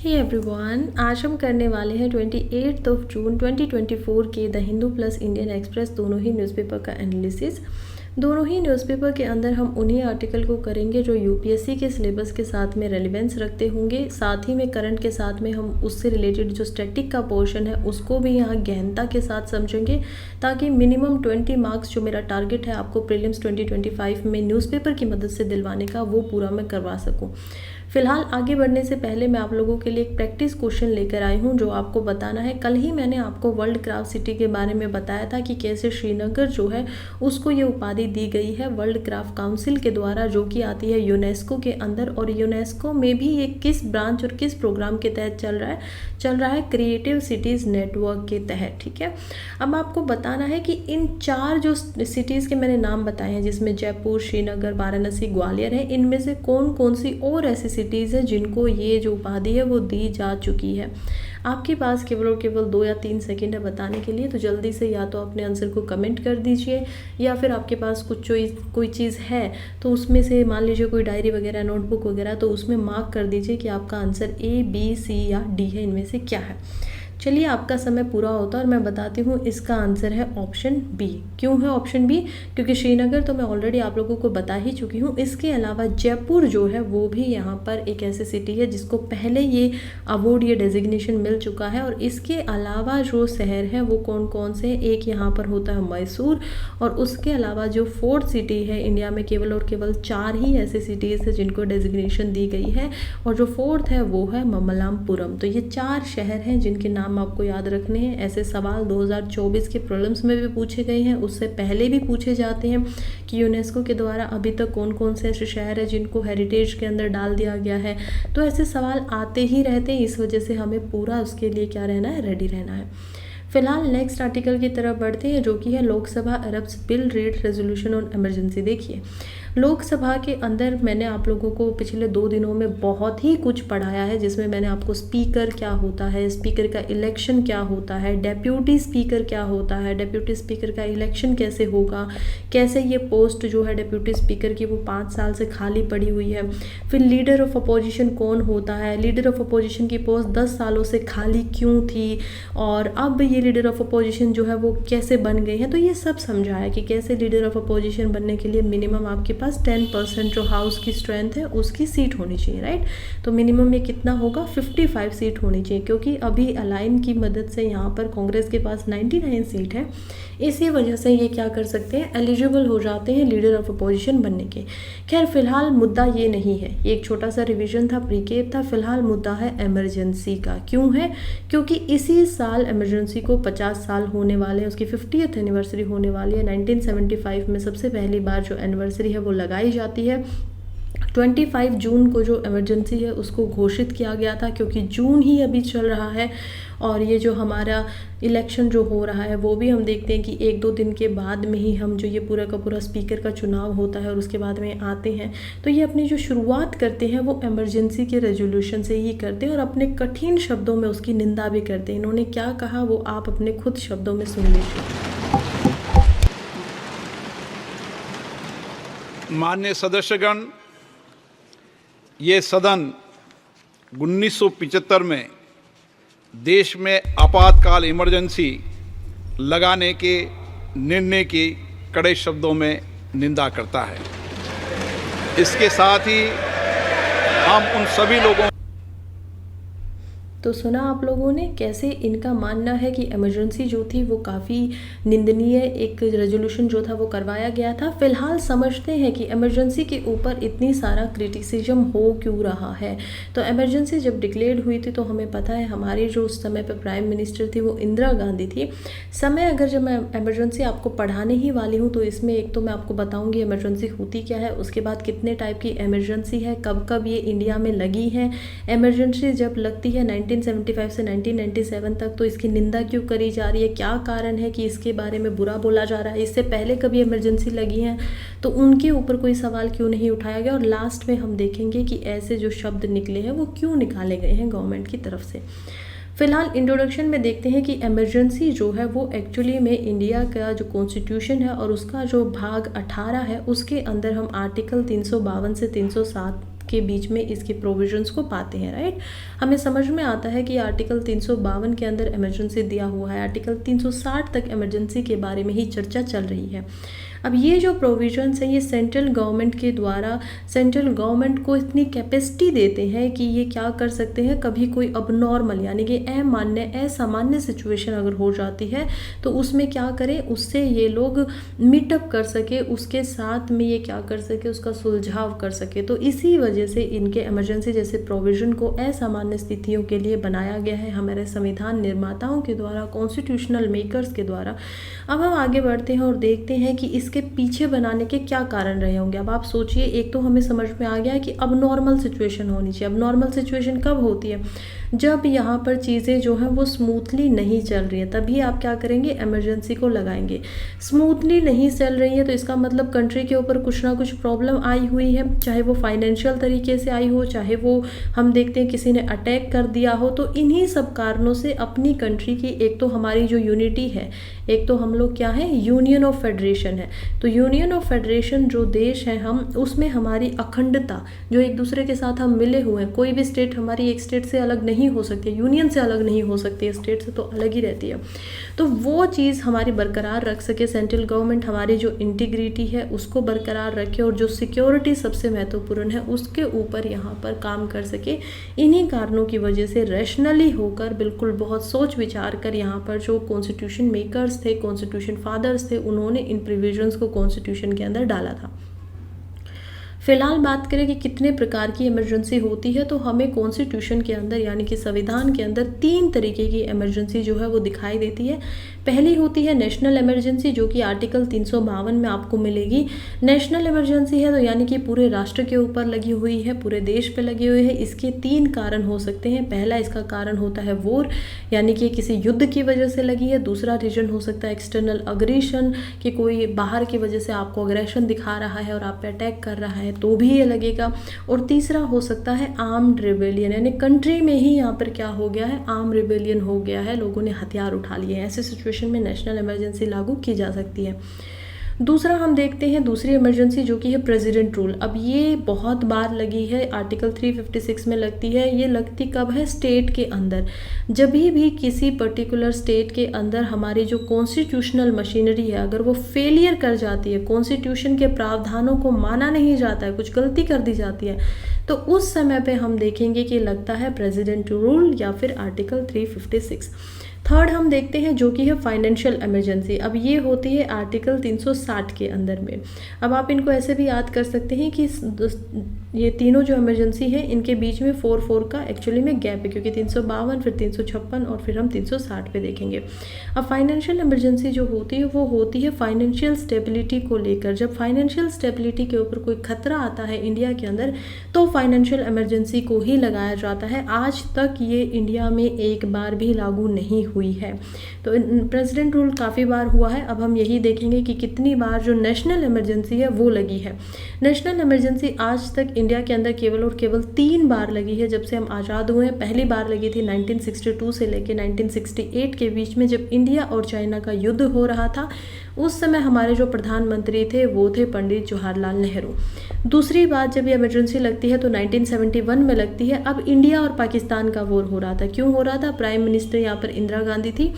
Hey everyone, आज हम करने वाले हैं 28 जून 2024 के the Hindu plus Indian express दोनों ही न्यूज़पेपर का एनालिसिस। दोनों ही न्यूज़पेपर के अंदर हम उन्हीं आर्टिकल को करेंगे जो यूपीएससी के सिलेबस के साथ में रेलिवेंस रखते होंगे, साथ ही में करंट के साथ में हम उससे रिलेटेड जो स्टैटिक का पोर्शन है उसको भी यहाँ गहनता के साथ समझेंगे, ताकि मिनिमम 20 मार्क्स जो मेरा टारगेट है आपको प्रीलिम्स 2025 में न्यूज़पेपर की मदद से दिलवाने का, वो पूरा मैं करवा सकूँ। फिलहाल आगे बढ़ने से पहले मैं आप लोगों के लिए एक प्रैक्टिस क्वेश्चन लेकर आई हूँ जो आपको बताना है। कल ही मैंने आपको वर्ल्ड क्राफ्ट सिटी के बारे में बताया था कि कैसे श्रीनगर जो है उसको ये उपाधि दी गई है वर्ल्ड क्राफ्ट काउंसिल के द्वारा, जो कि आती है यूनेस्को के अंदर। और यूनेस्को में भी ये किस ब्रांच और किस प्रोग्राम के तहत चल रहा है क्रिएटिव सिटीज़ नेटवर्क के तहत। ठीक है, अब आपको बताना है कि इन 4 जो सिटीज़ के मैंने नाम बताए हैं, जिसमें जयपुर, श्रीनगर, वाराणसी, ग्वालियर है, इनमें से कौन कौन सी और ऐसी सिटीज़ है जिनको ये जो उपाधि है वो दी जा चुकी है। आपके पास केवल और केवल 2 या 3 सेकंड है बताने के लिए, तो जल्दी से या तो अपने आंसर को कमेंट कर दीजिए, या फिर आपके पास कोई चीज़ है तो उसमें से मान लीजिए कोई डायरी वगैरह, नोटबुक वगैरह, तो उसमें मार्क कर दीजिए कि आपका आंसर ए, बी, सी या डी है, इनमें से क्या है। चलिए, आपका समय पूरा होता है और मैं बताती हूँ इसका आंसर है ऑप्शन बी। क्यों है ऑप्शन बी? क्योंकि श्रीनगर तो मैं ऑलरेडी आप लोगों को बता ही चुकी हूँ। इसके अलावा जयपुर जो है वो भी यहाँ पर एक ऐसी सिटी है जिसको पहले ये अवार्ड, ये डेजिग्नेशन मिल चुका है। और इसके अलावा जो शहर है वो कौन कौन से हैं? एक यहाँ पर होता है मैसूर, और उसके अलावा जो 4th सिटी है इंडिया में, केवल और केवल 4 ही ऐसे सिटीज़ है जिनको डेजिग्नेशन दी गई है, और जो 4th है वो है ममल्लापुरम। तो ये 4 शहर हैं जिनके नाम आपको याद रखने हैं। ऐसे सवाल 2024 के प्रीलिम्स में भी पूछे गए हैं, उससे पहले भी पूछे जाते हैं कि यूनेस्को के द्वारा अभी तक कौन कौन से ऐसे शहर हैं जिनको हेरिटेज के अंदर डाल दिया गया है। तो ऐसे सवाल आते ही रहते हैं, इस वजह से हमें पूरा उसके लिए क्या रहना है, रेडी रहना है। फिलहाल नेक्स्ट आर्टिकल की तरफ बढ़ते हैं, जो कि है Lok Sabha Arabs bill read resolution on emergency. देखिए, लोकसभा के अंदर मैंने आप लोगों को पिछले 2 दिनों में बहुत ही कुछ पढ़ाया है, जिसमें मैंने आपको स्पीकर क्या होता है, स्पीकर का इलेक्शन क्या होता है, डेप्यूटी स्पीकर क्या होता है, डेप्यूटी स्पीकर का इलेक्शन कैसे होगा, कैसे ये पोस्ट जो है डेप्यूटी स्पीकर की वो 5 साल से खाली पड़ी हुई है। फिर लीडर ऑफ अपोजिशन कौन होता है, लीडर ऑफ अपोजिशन की पोस्ट 10 सालों से खाली क्यों थी, और अब ये लीडर ऑफ अपोजिशन जो है वो कैसे बन गए हैं। तो ये सब समझाया कि कैसे लीडर ऑफ अपोजिशन बनने के लिए मिनिमम आपके पास 10% जो हाउस की स्ट्रेंथ है उसकी सीट होनी चाहिए, राइट। तो मिनिमम ये कितना होगा, 55 सीट होनी चाहिए, क्योंकि अभी अलाइन की मदद से यहाँ पर कांग्रेस के पास 99 सीट है। इसी वजह से ये क्या कर सकते हैं, एलिजिबल हो जाते हैं लीडर ऑफ अपोजिशन बनने के। खैर, फिलहाल मुद्दा ये नहीं है, ये एक छोटा सा रिवीजन था, प्रीकेप था। फिलहाल मुद्दा है इमरजेंसी का। क्यों है? क्योंकि इसी साल इमरजेंसी को 50 साल होने वाले हैं, उसकी 50th एनिवर्सरी होने वाली है। 1975 में सबसे पहली बार जो एनिवर्सरी है वो लगाई जाती है। 25 जून को जो इमरजेंसी है उसको घोषित किया गया था, क्योंकि जून ही अभी चल रहा है, और ये जो हमारा इलेक्शन जो हो रहा है वो भी हम देखते हैं कि 1-2 दिन के बाद में ही हम जो ये पूरा का पूरा स्पीकर का चुनाव होता है और उसके बाद में आते हैं। तो ये अपनी जो शुरुआत करते हैं वो इमरजेंसी के रेजोल्यूशन से ही करते हैं, और अपने कठिन शब्दों में उसकी निंदा भी करते हैं। इन्होंने क्या कहा वो आप अपने खुद शब्दों में सुन लीजिए। माननीय सदस्यगण, ये सदन 1975 में देश में आपातकाल इमरजेंसी लगाने के निर्णय की कड़े शब्दों में निंदा करता है। इसके साथ ही हम उन सभी लोगों तो सुना आप लोगों ने कैसे इनका मानना है कि इमरजेंसी जो थी वो काफ़ी निंदनीय एक रेजोल्यूशन जो था वो करवाया गया था। फिलहाल समझते हैं कि इमरजेंसी के ऊपर इतनी सारा क्रिटिसिज्म हो क्यों रहा है। तो इमरजेंसी जब डिक्लेयर हुई थी तो हमें पता है हमारी जो उस समय पर प्राइम मिनिस्टर थी वो इंदिरा गांधी थी। समय अगर जब मैं इमरजेंसी आपको पढ़ाने ही वाली हूँ तो इसमें एक तो मैं आपको बताऊँगी इमरजेंसी होती क्या है, उसके बाद कितने टाइप की इमरजेंसी है, कब कब ये इंडिया में लगी है, इमरजेंसी जब लगती है 1975 से 1997 तक तो इसकी निंदा क्यों करी जा रही है, क्या कारण है कि इसके बारे में बुरा बोला जा रहा है, इससे पहले कभी इमरजेंसी लगी है तो उनके ऊपर कोई सवाल क्यों नहीं उठाया गया, और लास्ट में हम देखेंगे कि ऐसे जो शब्द निकले हैं वो क्यों निकाले गए हैं गवर्नमेंट की तरफ से। फिलहाल इंट्रोडक्शन में देखते हैं कि इमरजेंसी जो है वो एक्चुअली में इंडिया का जो कॉन्स्टिट्यूशन है और उसका जो भाग 18 है उसके अंदर हम आर्टिकल 352 से 307 के बीच में इसके प्रोविजंस को पाते हैं, राइट। हमें समझ में आता है कि आर्टिकल 352 के अंदर इमरजेंसी दिया हुआ है, आर्टिकल 360 तक इमरजेंसी के बारे में ही चर्चा चल रही है। अब ये जो प्रोविजंस हैं ये सेंट्रल गवर्नमेंट के द्वारा सेंट्रल गवर्नमेंट को इतनी कैपेसिटी देते हैं कि ये क्या कर सकते हैं, कभी कोई अबनॉर्मल यानी कि असामान्य सिचुएशन अगर हो जाती है तो उसमें क्या करें, उससे ये लोग मीटअप कर सके, उसके साथ में ये क्या कर सके, उसका सुलझाव कर सके। तो इसी वजह से इनके इमरजेंसी जैसे प्रोविज़न को असामान्य स्थितियों के लिए बनाया गया है हमारे संविधान निर्माताओं के द्वारा, कॉन्स्टिट्यूशनल मेकर्स के द्वारा। अब हम आगे बढ़ते हैं और देखते हैं कि इसके पीछे बनाने के क्या कारण रहे होंगे। अब आप सोचिए, एक तो हमें समझ में आ गया कि अब नॉर्मल सिचुएशन होनी चाहिए। अब नॉर्मल सिचुएशन कब होती है, जब यहाँ पर चीज़ें जो हैं वो स्मूथली नहीं चल रही है, तभी आप क्या करेंगे, इमरजेंसी को लगाएंगे। स्मूथली नहीं चल रही है तो इसका मतलब कंट्री के ऊपर कुछ ना कुछ प्रॉब्लम आई हुई है, चाहे वो फाइनेंशियल तरीके से आई हो, चाहे वो हम देखते हैं किसी ने अटैक कर दिया हो। तो इन्हीं सब कारणों से अपनी कंट्री की, एक तो हमारी जो यूनिटी है, एक तो हम लोग क्या है, यूनियन ऑफ फेडरेशन है। तो यूनियन ऑफ फेडरेशन जो देश है हम, उसमें हमारी अखंडता, जो एक दूसरे के साथ हम मिले हुए हैं, कोई भी स्टेट हमारी एक स्टेट से अलग नहीं हो सकती है, यूनियन से अलग नहीं हो सकती है, स्टेट से तो अलग ही रहती है। तो वो चीज़ हमारी बरकरार रख सके सेंट्रल गवर्नमेंट, हमारी जो इंटीग्रिटी है उसको बरकरार रखे और जो सिक्योरिटी सबसे महत्वपूर्ण है उसके ऊपर यहाँ पर काम कर सके। इन्हीं कारणों की वजह से रैशनली होकर, बिल्कुल बहुत सोच विचार कर यहाँ पर जो कॉन्स्टिट्यूशन मेकर्स थे, कॉन्स्टिट्यूशन फादर्स थे, उन्होंने इन प्रोविजंस को कॉन्स्टिट्यूशन के अंदर डाला था। फिलहाल बात करें कि कितने प्रकार की इमरजेंसी होती है, तो हमें कॉन्स्टिट्यूशन के अंदर यानी कि संविधान के अंदर 3 तरीके की इमरजेंसी जो है वो दिखाई देती है। पहली होती है नेशनल इमरजेंसी, जो कि आर्टिकल 352 में आपको मिलेगी। नेशनल इमरजेंसी है तो यानी कि पूरे राष्ट्र के ऊपर लगी हुई है, पूरे देश पे लगी हुई है। इसके 3 कारण हो सकते हैं। पहला इसका कारण होता है वॉर, यानी कि किसी युद्ध की वजह से लगी है। दूसरा रीजन हो सकता है एक्सटर्नल अग्रेशन, कि कोई बाहर की वजह से आपको अग्रेशन दिखा रहा है और आप पे अटैक कर रहा है, तो भी ये लगेगा। और तीसरा हो सकता है आर्म्ड रिबेलियन, यानी कंट्री में ही यहाँ पर क्या हो गया है, आर्म रिबेलियन हो गया है, लोगों ने हथियार उठा लिए हैं। ऐसे सिचुएशन में नेशनल इमरजेंसी लागू की जा सकती है। दूसरा हम देखते हैं दूसरी इमरजेंसी जो कि है प्रेसिडेंट रूल। अब ये बहुत बार लगी है, आर्टिकल 356 में लगती है। ये लगती कब है, स्टेट के अंदर। जब भी किसी पर्टिकुलर स्टेट के अंदर हमारी जो कॉन्स्टिट्यूशनल मशीनरी है अगर वो फेलियर कर जाती है, कॉन्स्टिट्यूशन के प्रावधानों को माना नहीं जाता है, कुछ गलती कर दी जाती है, तो उस समय पे हम देखेंगे कि लगता है प्रेसिडेंट रूल या फिर आर्टिकल 356। थर्ड हम देखते हैं जो कि है फाइनेंशियल इमरजेंसी। अब ये होती है आर्टिकल 360 के अंदर में। अब आप इनको ऐसे भी याद कर सकते हैं कि ये तीनों जो इमरजेंसी है इनके बीच में 4 का एक्चुअली में गैप है, क्योंकि 352 फिर 356 और फिर हम 360 पे देखेंगे। अब फाइनेंशियल इमरजेंसी जो होती है वो होती है फाइनेंशियल स्टेबिलिटी को लेकर। जब फाइनेंशियल स्टेबिलिटी के ऊपर कोई खतरा आता है इंडिया के अंदर तो फाइनेंशियल इमरजेंसी को ही लगाया जाता है। आज तक ये इंडिया में एक बार भी लागू नहीं हुई है। तो प्रेसिडेंट रूल काफ़ी बार हुआ है। अब हम यही देखेंगे कि कितनी बार जो नेशनल इमरजेंसी है वो लगी है। नेशनल इमरजेंसी आज तक इंडिया के अंदर केवल और केवल 3 बार लगी है जब से हम आज़ाद हुए हैं। पहली बार लगी थी 1962 से लेकर 1968 के बीच में, जब इंडिया और चाइना का युद्ध हो रहा था। उस समय हमारे जो प्रधानमंत्री थे वो थे पंडित जवाहरलाल नेहरू। दूसरी बात जब ये इमरजेंसी लगती है तो 1971 में लगती है। अब इंडिया और पाकिस्तान का वॉर हो रहा था। क्यों हो रहा था? प्राइम मिनिस्टर यहाँ पर इंदिरा गांधी थी।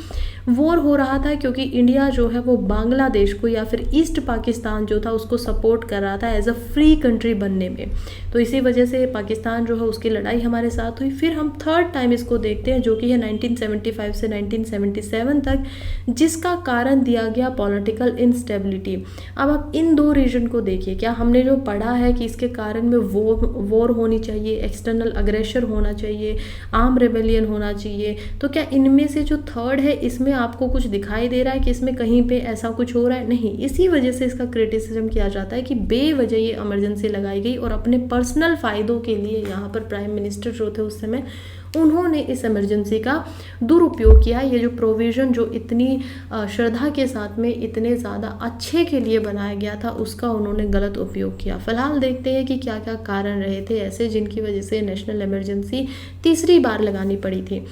वॉर हो रहा था क्योंकि इंडिया जो है वो बांग्लादेश को या फिर ईस्ट पाकिस्तान जो था उसको सपोर्ट कर रहा था एज अ फ्री कंट्री बनने में। तो इसी वजह से पाकिस्तान जो है उसकी लड़ाई हमारे साथ हुई। फिर हम थर्ड टाइम इसको देखते हैं जो कि है 1975 से 1977 तक, जिसका कारण दिया गया पॉलिटिकल इंस्टेबिलिटी। अब आप इन 2 रीजन को देखिए। क्या हमने जो पढ़ा है कि इसके कारण में वॉर होनी चाहिए, एक्सटर्नल अग्रेसर होना चाहिए, आर्म रेबेलियन होना चाहिए, तो क्या इनमें से जो थर्ड है इसमें आपको कुछ दिखाई दे रहा है कि इसमें कहीं पे ऐसा कुछ हो रहा है? नहीं। इसी वजह से इसका क्रिटिसिज्म किया जाता है कि बेवजह ये इमरजेंसी लगाई गई और अपने पर्सनल फ़ायदों के लिए यहाँ पर प्राइम मिनिस्टर जो थे उस समय उन्होंने इस इमरजेंसी का दुरुपयोग किया। ये जो प्रोविज़न जो इतनी श्रद्धा के साथ में इतने ज़्यादा अच्छे के लिए बनाया गया था उसका उन्होंने गलत उपयोग किया। फिलहाल देखते हैं कि क्या क्या कारण रहे थे ऐसे जिनकी वजह से नेशनल इमरजेंसी तीसरी बार लगानी पड़ी थी।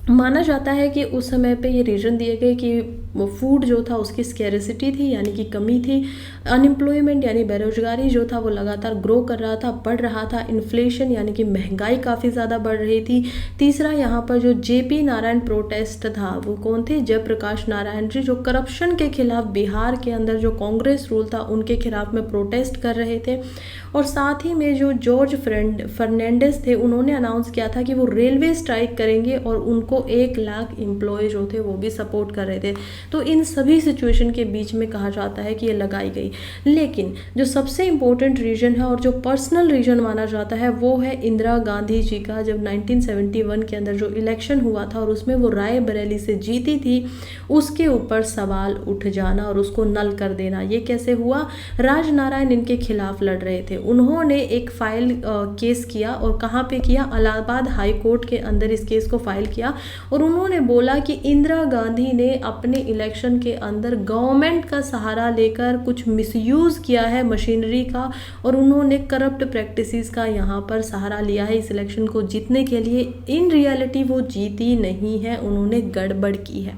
माना जाता है कि उस समय पे ये रीज़न दिए गए कि वो फूड जो था उसकी स्कैरिसिटी थी, यानी कि कमी थी। अनएम्प्लॉयमेंट यानी बेरोजगारी जो था वो लगातार ग्रो कर रहा था, बढ़ रहा था। इन्फ्लेशन यानी कि महंगाई काफ़ी ज़्यादा बढ़ रही थी। तीसरा यहाँ पर जो जेपी नारायण प्रोटेस्ट था, वो कौन थे? जयप्रकाश नारायण जी, जो करप्शन के खिलाफ बिहार के अंदर जो कांग्रेस रूल था उनके खिलाफ में प्रोटेस्ट कर रहे थे। और साथ ही में जो जॉर्ज फर्नांडिस थे, उन्होंने अनाउंस किया था कि वो रेलवे स्ट्राइक करेंगे और उनको 1 लाख एम्प्लॉय जो थे वो भी सपोर्ट कर रहे थे। तो इन सभी सिचुएशन के बीच में कहा जाता है कि ये लगाई गई। लेकिन जो सबसे इम्पोर्टेंट रीजन है और जो पर्सनल रीजन माना जाता है वो है इंदिरा गांधी जी का, जब 1971 के अंदर जो इलेक्शन हुआ था और उसमें वो रायबरेली से जीती थी, उसके ऊपर सवाल उठ जाना और उसको नल कर देना। ये कैसे हुआ? राजनारायण इनके खिलाफ लड़ रहे थे, उन्होंने एक फाइल केस किया, और कहाँ पे किया? इलाहाबाद हाई कोर्ट के अंदर इस केस को फाइल किया। और उन्होंने बोला कि इंदिरा गांधी ने अपने इलेक्शन के अंदर गवर्नमेंट का सहारा लेकर कुछ मिसयूज़ किया है मशीनरी का, और उन्होंने करप्ट प्रैक्टिसेस का यहाँ पर सहारा लिया है इस इलेक्शन को जीतने के लिए। इन रियलिटी वो जीती नहीं है, उन्होंने गड़बड़ की है।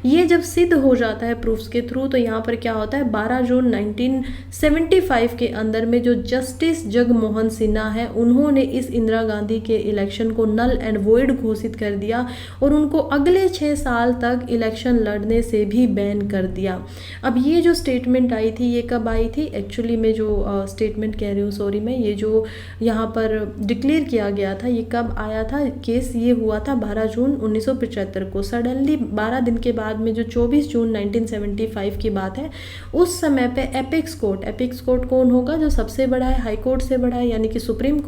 ये जब सिद्ध हो जाता है प्रूफ्स के थ्रू, तो यहाँ पर क्या होता है? 12 जून 1975 के अंदर में जो जस्टिस जगमोहन सिन्हा है, उन्होंने इस इंदिरा गांधी के इलेक्शन को नल एंड वॉइड घोषित कर दिया और उनको अगले 6 साल तक इलेक्शन लड़ने से भी बैन कर दिया। अब ये जो स्टेटमेंट आई थी, ये कब आई थी? एक्चुअली मैं जो स्टेटमेंट कह रही हूँ, सॉरी, मैं ये जो यहाँ पर डिक्लेयर किया गया था, ये कब आया था केस? ये हुआ था 12 जून 1975 को। सडनली 12 दिन के बाद में जो 24 जून 1975 की बात है, उस समय पे एपेक्स कोर्ट कौन होगा? जो सबसे बड़ा है, हाई कोर्ट से बड़ा है, यानी कि सुप्रीम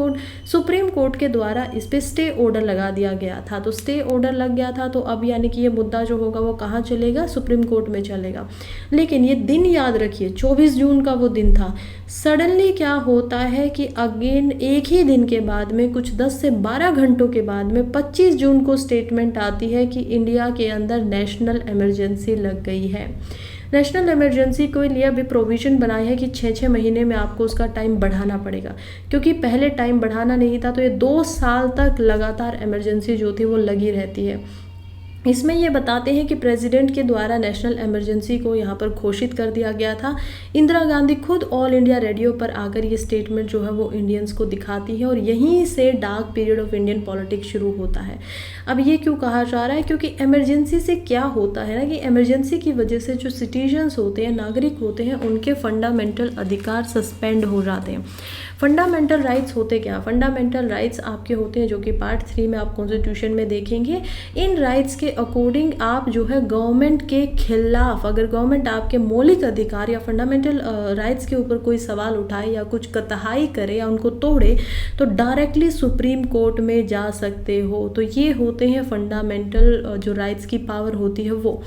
कोर्ट के द्वारा इस पे स्टे ऑर्डर लगा दिया गया था। तो स्टे ऑर्डर लग गया था, तो अब यानी कि ये मुद्दा जो होगा वो कहाँ चलेगा? सुप्रीम कोर्ट में चलेगा। लेकिन ये दिन याद रखिए, 24 जून का वो दिन था। सडनली क्या होता है कि अगेन एक ही दिन के बाद में, कुछ 10 से 12 घंटों के बाद में 25 जून को स्टेटमेंट आती है कि इंडिया के अंदर नेशनल इमरजेंसी लग गई है। नेशनल इमरजेंसी के लिए अभी प्रोविज़न बनाई है कि 6-6 महीने में आपको उसका टाइम बढ़ाना पड़ेगा, क्योंकि पहले टाइम बढ़ाना नहीं था, तो ये 2 साल तक लगातार इमरजेंसी जो थी वो लगी रहती है। इसमें ये बताते हैं कि प्रेसिडेंट के द्वारा नेशनल इमरजेंसी को यहाँ पर घोषित कर दिया गया था। इंदिरा गांधी खुद ऑल इंडिया रेडियो पर आकर ये स्टेटमेंट जो है वो इंडियंस को दिखाती है, और यहीं से dark period of Indian politics शुरू होता है। अब ये क्यों कहा जा रहा है? क्योंकि इमरजेंसी से क्या होता है ना, कि इमरजेंसी की वजह से जो सिटीजन्स होते हैं, नागरिक होते हैं, उनके फंडामेंटल अधिकार सस्पेंड हो जाते हैं। फंडामेंटल राइट्स होते क्या? फंडामेंटल राइट्स आपके होते हैं, जो कि पार्ट 3 में आप कॉन्स्टिट्यूशन में देखेंगे। इन राइट्स के अकॉर्डिंग आप जो है गवर्नमेंट के खिलाफ, अगर गवर्नमेंट आपके मौलिक अधिकार या फंडामेंटल राइट्स के ऊपर कोई सवाल उठाए या कुछ कतहाई करे या उनको तोड़े, तो डायरेक्टली सुप्रीम कोर्ट में जा सकते हो। तो ये होते हैं फंडामेंटल जो राइट्स की पावर होती है वो।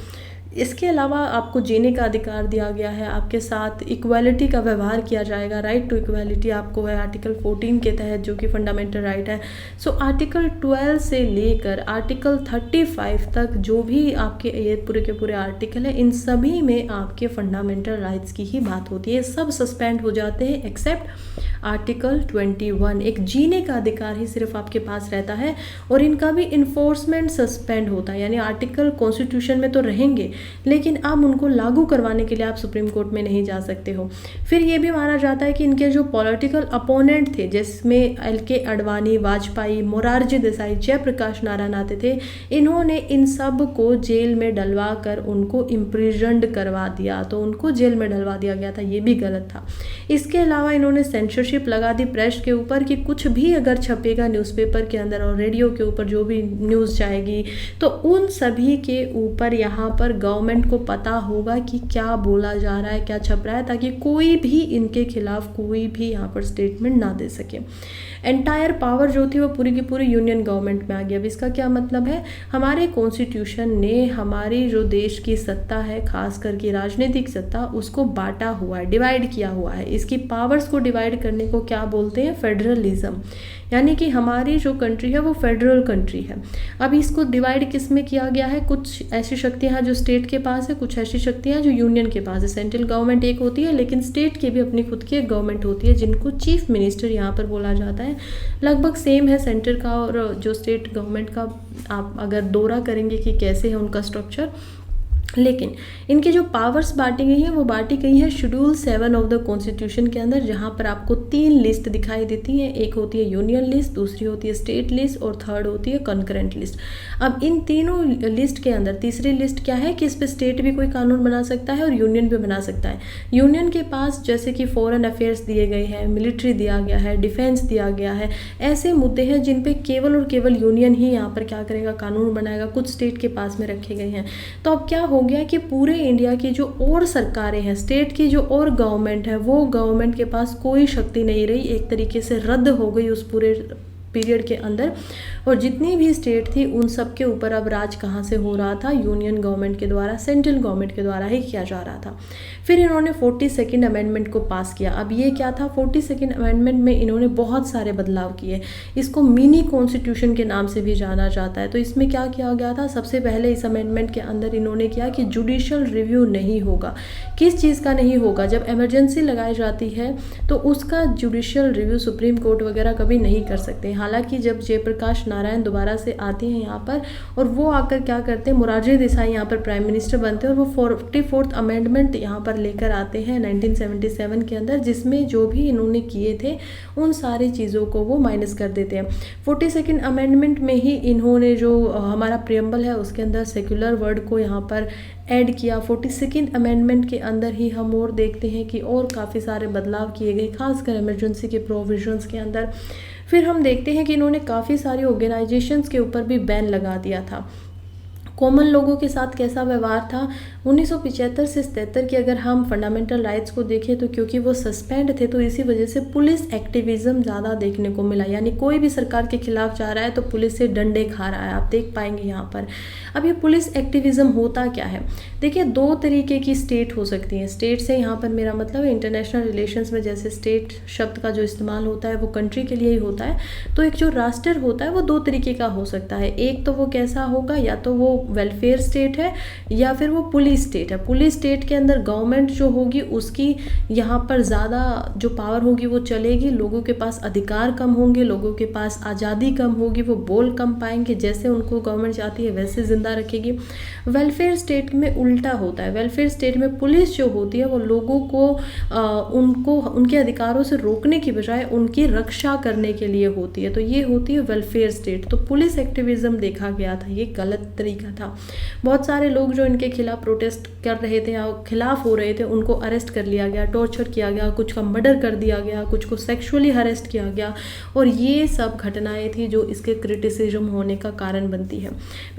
इसके अलावा आपको जीने का अधिकार दिया गया है, आपके साथ इक्वालिटी का व्यवहार किया जाएगा। राइट टू इक्वालिटी आपको है आर्टिकल 14 के तहत, जो कि फंडामेंटल राइट है। सो आर्टिकल 12 से लेकर आर्टिकल 35 तक जो भी आपके ये पूरे के पूरे आर्टिकल है, इन सभी में आपके फंडामेंटल राइट्स की ही बात होती है। सब सस्पेंड हो जाते हैं एक्सेप्ट आर्टिकल 21। एक जीने का अधिकार ही सिर्फ आपके पास रहता है, और इनका भी इन्फोर्समेंट सस्पेंड होता है। यानी आर्टिकल कॉन्स्टिट्यूशन में तो रहेंगे, लेकिन अब उनको लागू करवाने के लिए आप सुप्रीम कोर्ट में नहीं जा सकते हो। फिर ये भी माना जाता है कि इनके जो पॉलिटिकल अपोनेंट थे, जिसमें एल.के. अडवाणी, वाजपेयी, मोरारजी देसाई, जयप्रकाश नारायण आते थे, इन्होंने इन सब को जेल में डलवा कर उनको इम्प्रिजन्ड करवा दिया। तो उनको जेल में डलवा दिया गया था, ये भी गलत था। इसके अलावा इन्होंने सेंसरशिप लगा दी प्रेस के ऊपर कि कुछ भी अगर छपेगा न्यूज़पेपर के अंदर और रेडियो के ऊपर जो भी न्यूज़ जाएगी, तो उन सभी के ऊपर यहाँ पर गवर्नमेंट को पता होगा कि क्या बोला जा रहा है, क्या छप रहा है, ताकि कोई भी इनके खिलाफ कोई भी यहाँ पर स्टेटमेंट ना दे सके। एंटायर पावर जो थी वो पूरी की पूरी यूनियन गवर्नमेंट में आ गई। अब इसका क्या मतलब है? हमारे कॉन्स्टिट्यूशन ने हमारी जो देश की सत्ता है, खास करके राजनीतिक सत्ता, उसको बांटा हुआ है, डिवाइड किया हुआ है। इसकी पावर्स को डिवाइड करने को क्या बोलते हैं? फेडरलिज्म। यानी कि हमारी जो कंट्री है वो फेडरल कंट्री है। अब इसको डिवाइड किस में किया गया है? कुछ ऐसी शक्तियाँ हैं जो स्टेट के पास है, कुछ ऐसी शक्तियाँ हैं जो यूनियन के पास है। सेंट्रल गवर्नमेंट एक होती है, लेकिन स्टेट की भी अपनी खुद की एक गवर्नमेंट होती है, जिनको चीफ मिनिस्टर यहाँ पर बोला जाता है। लगभग सेम है सेंटर का और जो स्टेट गवर्नमेंट का। आप अगर दौरा करेंगे कि कैसे है उनका स्ट्रक्चर, लेकिन इनकी जो पावर्स बांटी गई हैं वो बांटी गई है शेड्यूल 7 ऑफ द कॉन्स्टिट्यूशन के अंदर, जहाँ पर आपको 3 लिस्ट दिखाई देती हैं। एक होती है यूनियन लिस्ट, दूसरी होती है स्टेट लिस्ट और थर्ड होती है कंकरेंट लिस्ट। अब इन तीनों लिस्ट के अंदर तीसरी लिस्ट क्या है कि इस पर स्टेट भी कोई कानून बना सकता है और यूनियन भी बना सकता है। यूनियन के पास जैसे कि फॉरेन अफेयर्स दिए गए हैं, मिलिट्री दिया गया है, डिफेंस दिया गया है, ऐसे मुद्दे हैं जिन पे केवल और केवल यूनियन ही यहाँ पर क्या करेगा, कानून बनाएगा। कुछ स्टेट के पास में रखे गए हैं। तो अब क्या हो गया कि पूरे इंडिया की जो और सरकारें हैं, स्टेट की जो और गवर्नमेंट है, वो गवर्नमेंट के पास कोई शक्ति नहीं रही, एक तरीके से रद्द हो गई उस पूरे पीरियड के अंदर। और जितनी भी स्टेट थी उन सब के ऊपर अब राज कहाँ से हो रहा था, यूनियन गवर्नमेंट के द्वारा, सेंट्रल गवर्नमेंट के द्वारा ही किया जा रहा था। फिर इन्होंने 42nd अमेंडमेंट को पास किया। अब ये क्या था, 42nd अमेंडमेंट में इन्होंने बहुत सारे बदलाव किए। इसको मिनी कॉन्स्टिट्यूशन के नाम से भी जाना जाता है। तो इसमें क्या किया गया था, सबसे पहले इस अमेंडमेंट के अंदर इन्होंने किया कि जुडिशल रिव्यू नहीं होगा। किस चीज़ का नहीं होगा, जब इमरजेंसी लगाई जाती है तो उसका जुडिशल रिव्यू सुप्रीम कोर्ट वगैरह कभी नहीं कर सकते। हालांकि जब जयप्रकाश नारायण दोबारा से आते हैं यहाँ पर और वो आकर क्या करते हैं, मोरारजी देसाई यहाँ पर प्राइम मिनिस्टर बनते हैं और वो 44th अमेंडमेंट यहाँ पर लेकर आते हैं 1977 के अंदर, जिसमें जो भी इन्होंने किए थे उन सारी चीज़ों को वो माइनस कर देते हैं। 42nd अमेंडमेंट में ही इन्होंने जो हमारा प्रियम्बल है उसके अंदर सेक्युलर वर्ड को यहाँ पर ऐड किया। 42nd अमेंडमेंट के अंदर ही हम और देखते हैं कि और काफ़ी सारे बदलाव किए गए, खासकर इमरजेंसी के प्रोविजंस के अंदर। फिर हम देखते हैं कि इन्होंने काफ़ी सारी ऑर्गेनाइजेशंस के ऊपर भी बैन लगा दिया था। कॉमन लोगों के साथ कैसा व्यवहार था, 1975 से 77 की अगर हम फंडामेंटल राइट्स को देखें तो क्योंकि वो सस्पेंड थे तो इसी वजह से पुलिस एक्टिविज़म ज़्यादा देखने को मिला। यानी कोई भी सरकार के खिलाफ जा रहा है तो पुलिस से डंडे खा रहा है, आप देख पाएंगे यहाँ पर। अब ये पुलिस एक्टिविज़म होता क्या है, देखिए 2 तरीके की स्टेट हो सकती हैं। स्टेट से यहाँ पर मेरा मतलब है इंटरनेशनल रिलेशंस में जैसे स्टेट शब्द का जो इस्तेमाल होता है वो कंट्री के लिए ही होता है। तो एक जो राष्ट्र होता है वो 2 तरीके का हो सकता है। एक तो वो कैसा होगा, या तो वो वेलफेयर स्टेट है या फिर वो पुलिस स्टेट है। पुलिस स्टेट के अंदर गवर्नमेंट जो होगी उसकी यहाँ पर ज़्यादा जो पावर होगी वो चलेगी, लोगों के पास अधिकार कम होंगे, लोगों के पास आज़ादी कम होगी, वो बोल कम पाएंगे, जैसे उनको गवर्नमेंट चाहती है वैसे ज़िंदा रखेगी। वेलफेयर स्टेट में उल्टा होता है। वेलफेयर स्टेट में पुलिस जो होती है वो लोगों को उनको उनके अधिकारों से रोकने की बजाय उनकी रक्षा करने के लिए होती है। तो ये होती है वेलफेयर स्टेट। तो पुलिस एक्टिविज़म देखा गया था, ये गलत तरीका था। बहुत सारे लोग जो इनके खिलाफ प्रोटेस्ट कर रहे थे या खिलाफ हो रहे थे उनको अरेस्ट कर लिया गया, टॉर्चर किया गया, कुछ का मर्डर कर दिया गया, कुछ को सेक्सुअली हरेस्ट किया गया। और ये सब घटनाएं थी जो इसके क्रिटिसिज्म होने का कारण बनती है।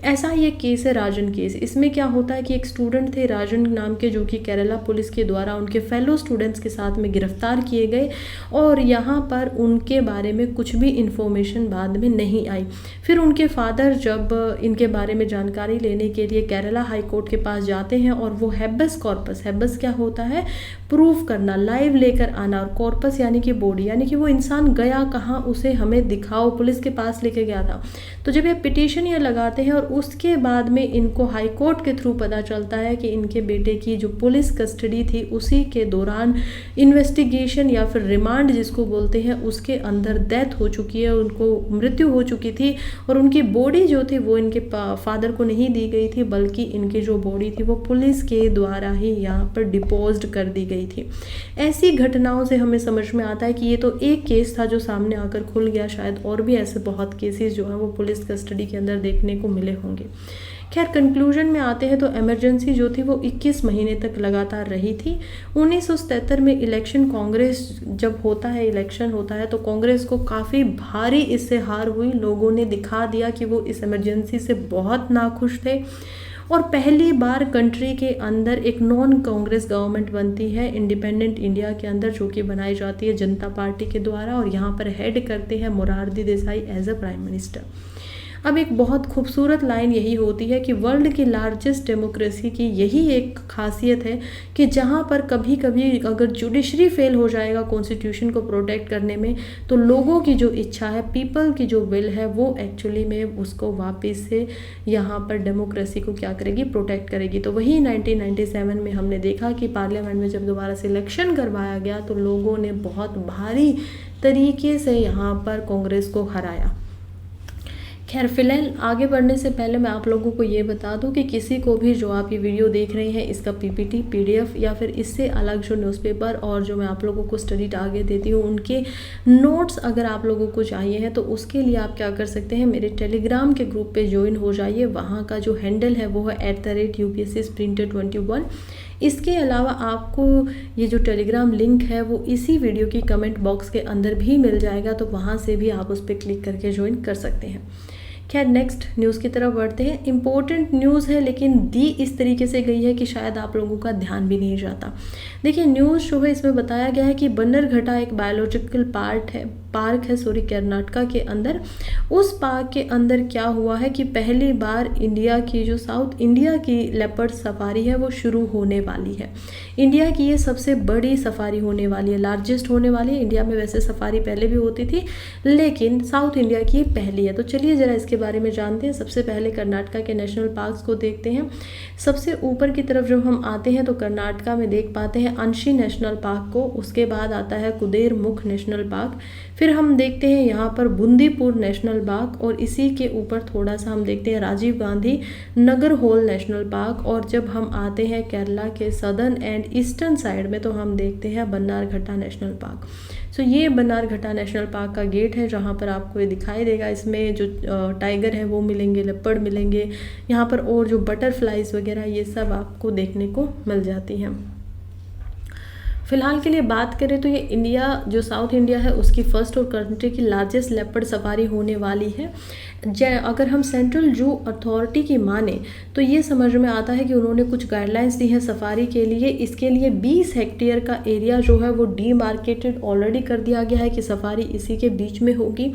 ऐसा ही एक केस है राजन केस। इसमें क्या होता है कि एक स्टूडेंट थे राजन नाम के, जो कि केरला पुलिस के द्वारा उनके फेलो स्टूडेंट्स के साथ में गिरफ्तार किए गए और यहाँ पर उनके बारे में कुछ भी इंफॉर्मेशन बाद में नहीं आई। फिर उनके फादर जब इनके बारे में जानकारी लेने के लिए केरला हाई कोर्ट के पास जाते हैं और वो हैबस कॉर्पस, हैबस क्या होता है, प्रूफ करना, लाइव लेकर आना, और कॉर्पस यानी कि बॉडी, यानी कि वो इंसान गया कहाँ उसे हमें दिखाओ, पुलिस के पास लेके गया था। तो जब ये पिटीशन ये लगाते हैं और उसके बाद में इनको हाई कोर्ट के थ्रू पता चलता है कि इनके बेटे की जो पुलिस कस्टडी थी उसी के दौरान इन्वेस्टिगेशन या फिर रिमांड जिसको बोलते हैं उसके अंदर डेथ हो चुकी है, उनको मृत्यु हो चुकी थी और उनकी बॉडी जो थी वो इनके फादर को नहीं दी गई थी, बल्कि इनकी जो बॉडी थी वो पुलिस के द्वारा ही यहाँ पर डिपोज्ड कर दी गई थी। ऐसी घटनाओं से हमें समझ में आता है कि ये तो एक केस था जो सामने आकर खुल गया, शायद और भी ऐसे बहुत केसेस जो हैं वो पुलिस कस्टडी के अंदर देखने को मिले होंगे। खैर कंक्लूजन में आते हैं तो इमरजेंसी जो थी वो 21 महीने तक लगातार रही थी। 1977 में इलेक्शन, कांग्रेस जब होता है, इलेक्शन होता है तो कांग्रेस को काफ़ी भारी इससे हार हुई। लोगों ने दिखा दिया कि वो इस इमरजेंसी से बहुत नाखुश थे और पहली बार कंट्री के अंदर एक नॉन कांग्रेस गवर्नमेंट बनती है इंडिपेंडेंट इंडिया के अंदर, जो कि बनाई जाती है जनता पार्टी के द्वारा और यहाँ पर हेड करते हैं Morarji Desai as a prime minister. अब एक बहुत खूबसूरत लाइन यही होती है कि वर्ल्ड की लार्जेस्ट डेमोक्रेसी की यही एक खासियत है कि जहाँ पर कभी कभी अगर जुडिशरी फेल हो जाएगा कॉन्स्टिट्यूशन को प्रोटेक्ट करने में, तो लोगों की जो इच्छा है, पीपल की जो विल है, वो एक्चुअली में उसको वापस से यहाँ पर डेमोक्रेसी को क्या करेगी, प्रोटेक्ट करेगी। तो वही 1997 में हमने देखा कि पार्लियामेंट में जब दोबारा से इलेक्शन करवाया गया तो लोगों ने बहुत भारी तरीके से यहाँ पर कांग्रेस को हराया। खैर फिलहाल आगे बढ़ने से पहले मैं आप लोगों को ये बता दूं कि किसी को भी जो आप ये वीडियो देख रहे हैं इसका पीपीटी, पीडीएफ या फिर इससे अलग जो न्यूज़पेपर और जो मैं आप लोगों को स्टडी टारगेट देती हूँ उनके नोट्स अगर आप लोगों को चाहिए हैं तो उसके लिए आप क्या कर सकते हैं, मेरे टेलीग्राम के ग्रुप पे ज्वाइन हो जाइए। वहाँ का जो हैंडल है वो है @UPSC Sprinter 21। इसके अलावा आपको ये जो टेलीग्राम लिंक है वो इसी वीडियो की कमेंट बॉक्स के अंदर भी मिल जाएगा, तो वहाँ से भी आप उस पर क्लिक करके ज्वाइन कर सकते हैं। खैर नेक्स्ट न्यूज़ की तरफ बढ़ते हैं। इम्पोर्टेंट न्यूज़ है लेकिन दी इस तरीके से गई है कि शायद आप लोगों का ध्यान भी नहीं जाता। देखिए न्यूज़ जो है इसमें बताया गया है कि बन्नरघट्टा एक बायोलॉजिकल पार्क है कर्नाटका के अंदर। उस पार्क के अंदर क्या हुआ है कि पहली बार इंडिया की जो साउथ इंडिया की लेपर्ड सफारी है वो शुरू होने वाली है। इंडिया की ये सबसे बड़ी सफारी होने वाली है, लार्जेस्ट होने वाली है। इंडिया में वैसे सफारी पहले भी होती थी लेकिन साउथ इंडिया की ये पहली है। तो चलिए ज़रा इसके बारे में जानते हैं। सबसे पहले कर्नाटका के नेशनल पार्क्स को देखते हैं। सबसे ऊपर की तरफ जब हम आते हैं तो कर्नाटका में देख पाते हैं अंशी नेशनल पार्क को, उसके बाद आता है कुदेरमुख नेशनल पार्क, फिर हम देखते हैं यहाँ पर बुंदीपुर नेशनल पार्क और इसी के ऊपर थोड़ा सा हम देखते हैं राजीव गांधी नगरहोल नेशनल पार्क। और जब हम आते हैं केरला के सदर्न एंड ईस्टर्न साइड में तो हम देखते हैं बन्नारघट्टा नेशनल पार्क। सो ये बन्नारघट्टा नेशनल पार्क का गेट है जहाँ पर आपको ये दिखाई देगा। इसमें जो टाइगर है वो मिलेंगे, लेपर्ड मिलेंगे यहाँ पर और जो बटरफ्लाइज वगैरह ये सब आपको देखने को मिल जाती हैं। फिलहाल के लिए बात करें तो ये इंडिया जो साउथ इंडिया है उसकी फर्स्ट और कंट्री की लार्जेस्ट लेपर्ड सफारी होने वाली है। अगर हम सेंट्रल जू अथॉरिटी की माने तो ये समझ में आता है कि उन्होंने कुछ गाइडलाइंस दी हैं सफारी के लिए। इसके लिए 20 हेक्टेयर का एरिया जो है वो डीमार्केटेड ऑलरेडी कर दिया गया है कि सफारी इसी के बीच में होगी।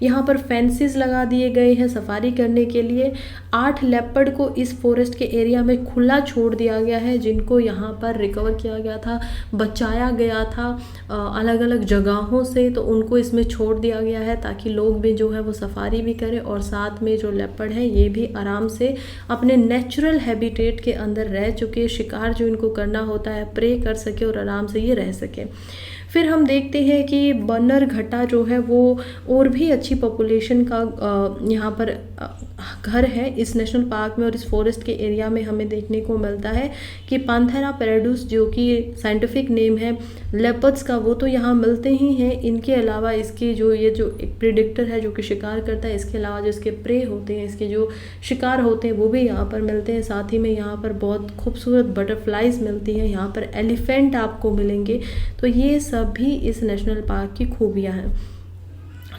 यहाँ पर फेंसेस लगा दिए गए हैं सफारी करने के लिए। 8 लेपर्ड को इस फॉरेस्ट के एरिया में खुला छोड़ दिया गया है जिनको यहाँ पर रिकवर किया गया था, बचाया गया था अलग अलग जगहों से, तो उनको इसमें छोड़ दिया गया है ताकि लोग भी जो है वो सफारी भी करें और साथ में जो लेपर्ड है ये भी आराम से अपने नेचुरल हैबिटेट के अंदर रह चुके, शिकार जो इनको करना होता है प्रे कर सके और आराम से ये रह सके। फिर हम देखते हैं कि बन्नरघट्टा जो है वो और भी अच्छी पॉपुलेशन का यहाँ पर घर है इस नेशनल पार्क में और इस फॉरेस्ट के एरिया में हमें देखने को मिलता है कि पैंथेरा पेरिडुस जो कि साइंटिफिक नेम है लेपर्ड्स का वो तो यहाँ मिलते ही हैं। इनके अलावा इसके जो ये जो एक प्रेडेटर है जो कि शिकार करता है, इसके अलावा जो इसके प्रे होते हैं, इसके जो शिकार होते हैं वो भी यहाँ पर मिलते हैं। साथ ही में यहाँ पर बहुत खूबसूरत बटरफ्लाइज मिलती हैं, यहाँ पर एलिफेंट आपको मिलेंगे। तो ये सब भी इस नेशनल पार्क की खूबियाँ हैं।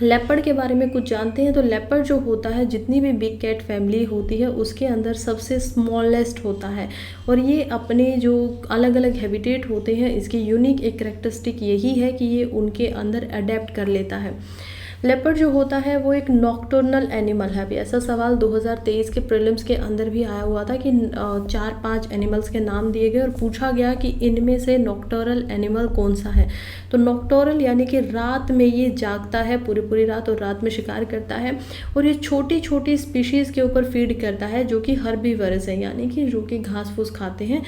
लेपर्ड के बारे में कुछ जानते हैं तो लेपर्ड जो होता है जितनी भी बिग कैट फैमिली होती है उसके अंदर सबसे स्मॉलेस्ट होता है और ये अपने जो अलग अलग हैबिटेट होते हैं इसकी यूनिक एक कैरेक्टरिस्टिक यही है कि ये उनके अंदर अडेप्ट कर लेता है। लेपर्ड जो होता है वो एक नॉक्टर्नल एनिमल है। अभी ऐसा सवाल 2023 के प्रीलिम्स के अंदर भी आया हुआ था कि 4-5 एनिमल्स के नाम दिए गए और पूछा गया कि इनमें से नॉक्टर्नल एनिमल कौन सा है। तो नॉक्टर्नल यानी कि रात में ये जागता है पूरी रात और रात में शिकार करता है और ये छोटी छोटी स्पीशीज़ के ऊपर फीड करता है जो कि हर्बीवरस है यानी कि जो कि घास फूस खाते हैं।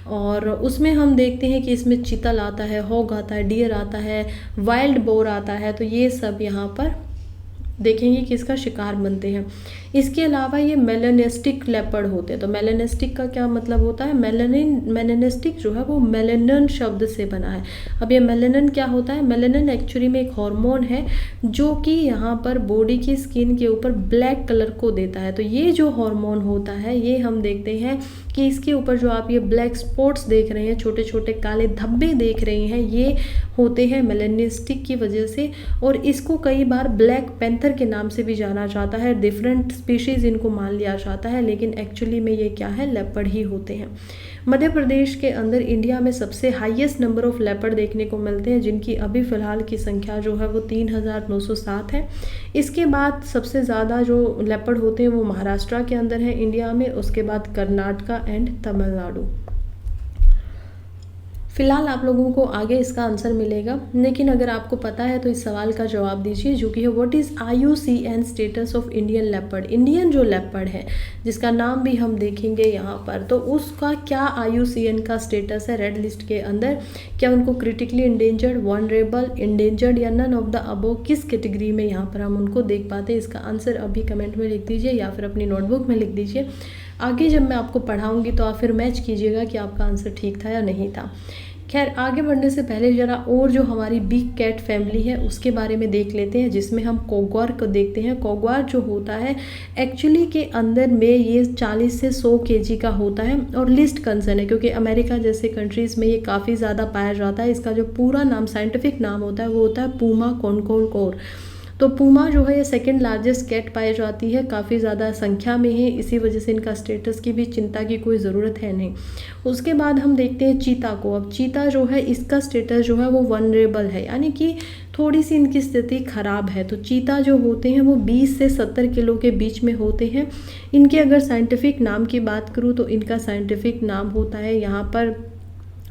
और उसमें हम देखते हैं कि इसमें चीतल आता है, हॉग आता है, डियर आता है, वाइल्ड बोर आता है। तो ये सब यहाँ पर देखेंगे कि इसका शिकार बनते हैं। इसके अलावा ये मेलानिस्टिक लेपर्ड होते हैं। तो मेलानिस्टिक का क्या मतलब होता है? मेलानिस्टिक जो है वो मेलानिन शब्द से बना है। अब ये मेलानिन क्या होता है? मेलानिन एक्चुअली में एक हार्मोन है जो कि यहाँ पर बॉडी की स्किन के ऊपर ब्लैक कलर को देता है। तो ये जो हार्मोन होता है ये हम देखते हैं कि इसके ऊपर जो आप ये ब्लैक स्पॉट्स देख रहे हैं, छोटे छोटे काले धब्बे देख रहे हैं, ये होते हैं मेलानिस्टिक की वजह से। और इसको कई बार ब्लैक पैंथर के नाम से भी जाना जाता है। डिफरेंट स्पीशीज़ इनको मान लिया जाता है लेकिन एक्चुअली में ये क्या है? लेपर्ड ही होते हैं। मध्य प्रदेश के अंदर इंडिया में सबसे हाईएस्ट नंबर ऑफ लेपर्ड देखने को मिलते हैं जिनकी अभी फ़िलहाल की संख्या जो है वो 3907 है। इसके बाद सबसे ज़्यादा जो लेपर्ड होते हैं वो महाराष्ट्र के अंदर है इंडिया में, उसके बाद कर्नाटका एंड तमिलनाडु। फ़िलहाल आप लोगों को आगे इसका आंसर मिलेगा, लेकिन अगर आपको पता है तो इस सवाल का जवाब दीजिए, जो कि है what is IUCN status of Indian leopard. Indian जो लेपर्ड है, जिसका नाम भी हम देखेंगे यहाँ पर, तो उसका क्या IUCN का स्टेटस है रेड लिस्ट के अंदर। क्या उनको क्रिटिकली इंडेंजर्ड, वनरेबल, इंडेंजर्ड या नन ऑफ द अबव, किस कैटेगरी में यहाँ पर हम उनको देख पाते हैं। इसका आंसर अभी कमेंट में लिख दीजिए या फिर अपनी नोटबुक में लिख दीजिए। आगे जब मैं आपको पढ़ाऊँगी तो आप फिर मैच कीजिएगा कि आपका आंसर ठीक था या नहीं था। खैर, आगे बढ़ने से पहले ज़रा और जो हमारी बिग कैट फैमिली है उसके बारे में देख लेते हैं, जिसमें हम कोग्वार को देखते हैं। कोग्वार जो होता है एक्चुअली के अंदर में ये 40 से 100 kg का होता है और लिस्ट कंसर्न है, क्योंकि अमेरिका जैसे कंट्रीज़ में ये काफ़ी ज़्यादा पाया जाता है। इसका जो पूरा नाम, साइंटिफिक नाम होता है वो होता है पूमा कॉनकोर। तो पूमा जो है ये सेकंड लार्जेस्ट कैट पाई जाती है, काफ़ी ज़्यादा संख्या में है, इसी वजह से इनका स्टेटस की भी चिंता की कोई ज़रूरत है नहीं। उसके बाद हम देखते हैं चीता को। अब चीता जो है इसका स्टेटस जो है वो वनरेबल है, यानी कि थोड़ी सी इनकी स्थिति ख़राब है। तो चीता जो होते हैं वो 20 से 70 किलो के बीच में होते हैं। इनके अगर साइंटिफिक नाम की बात करूँ तो इनका साइंटिफिक नाम होता है यहाँ पर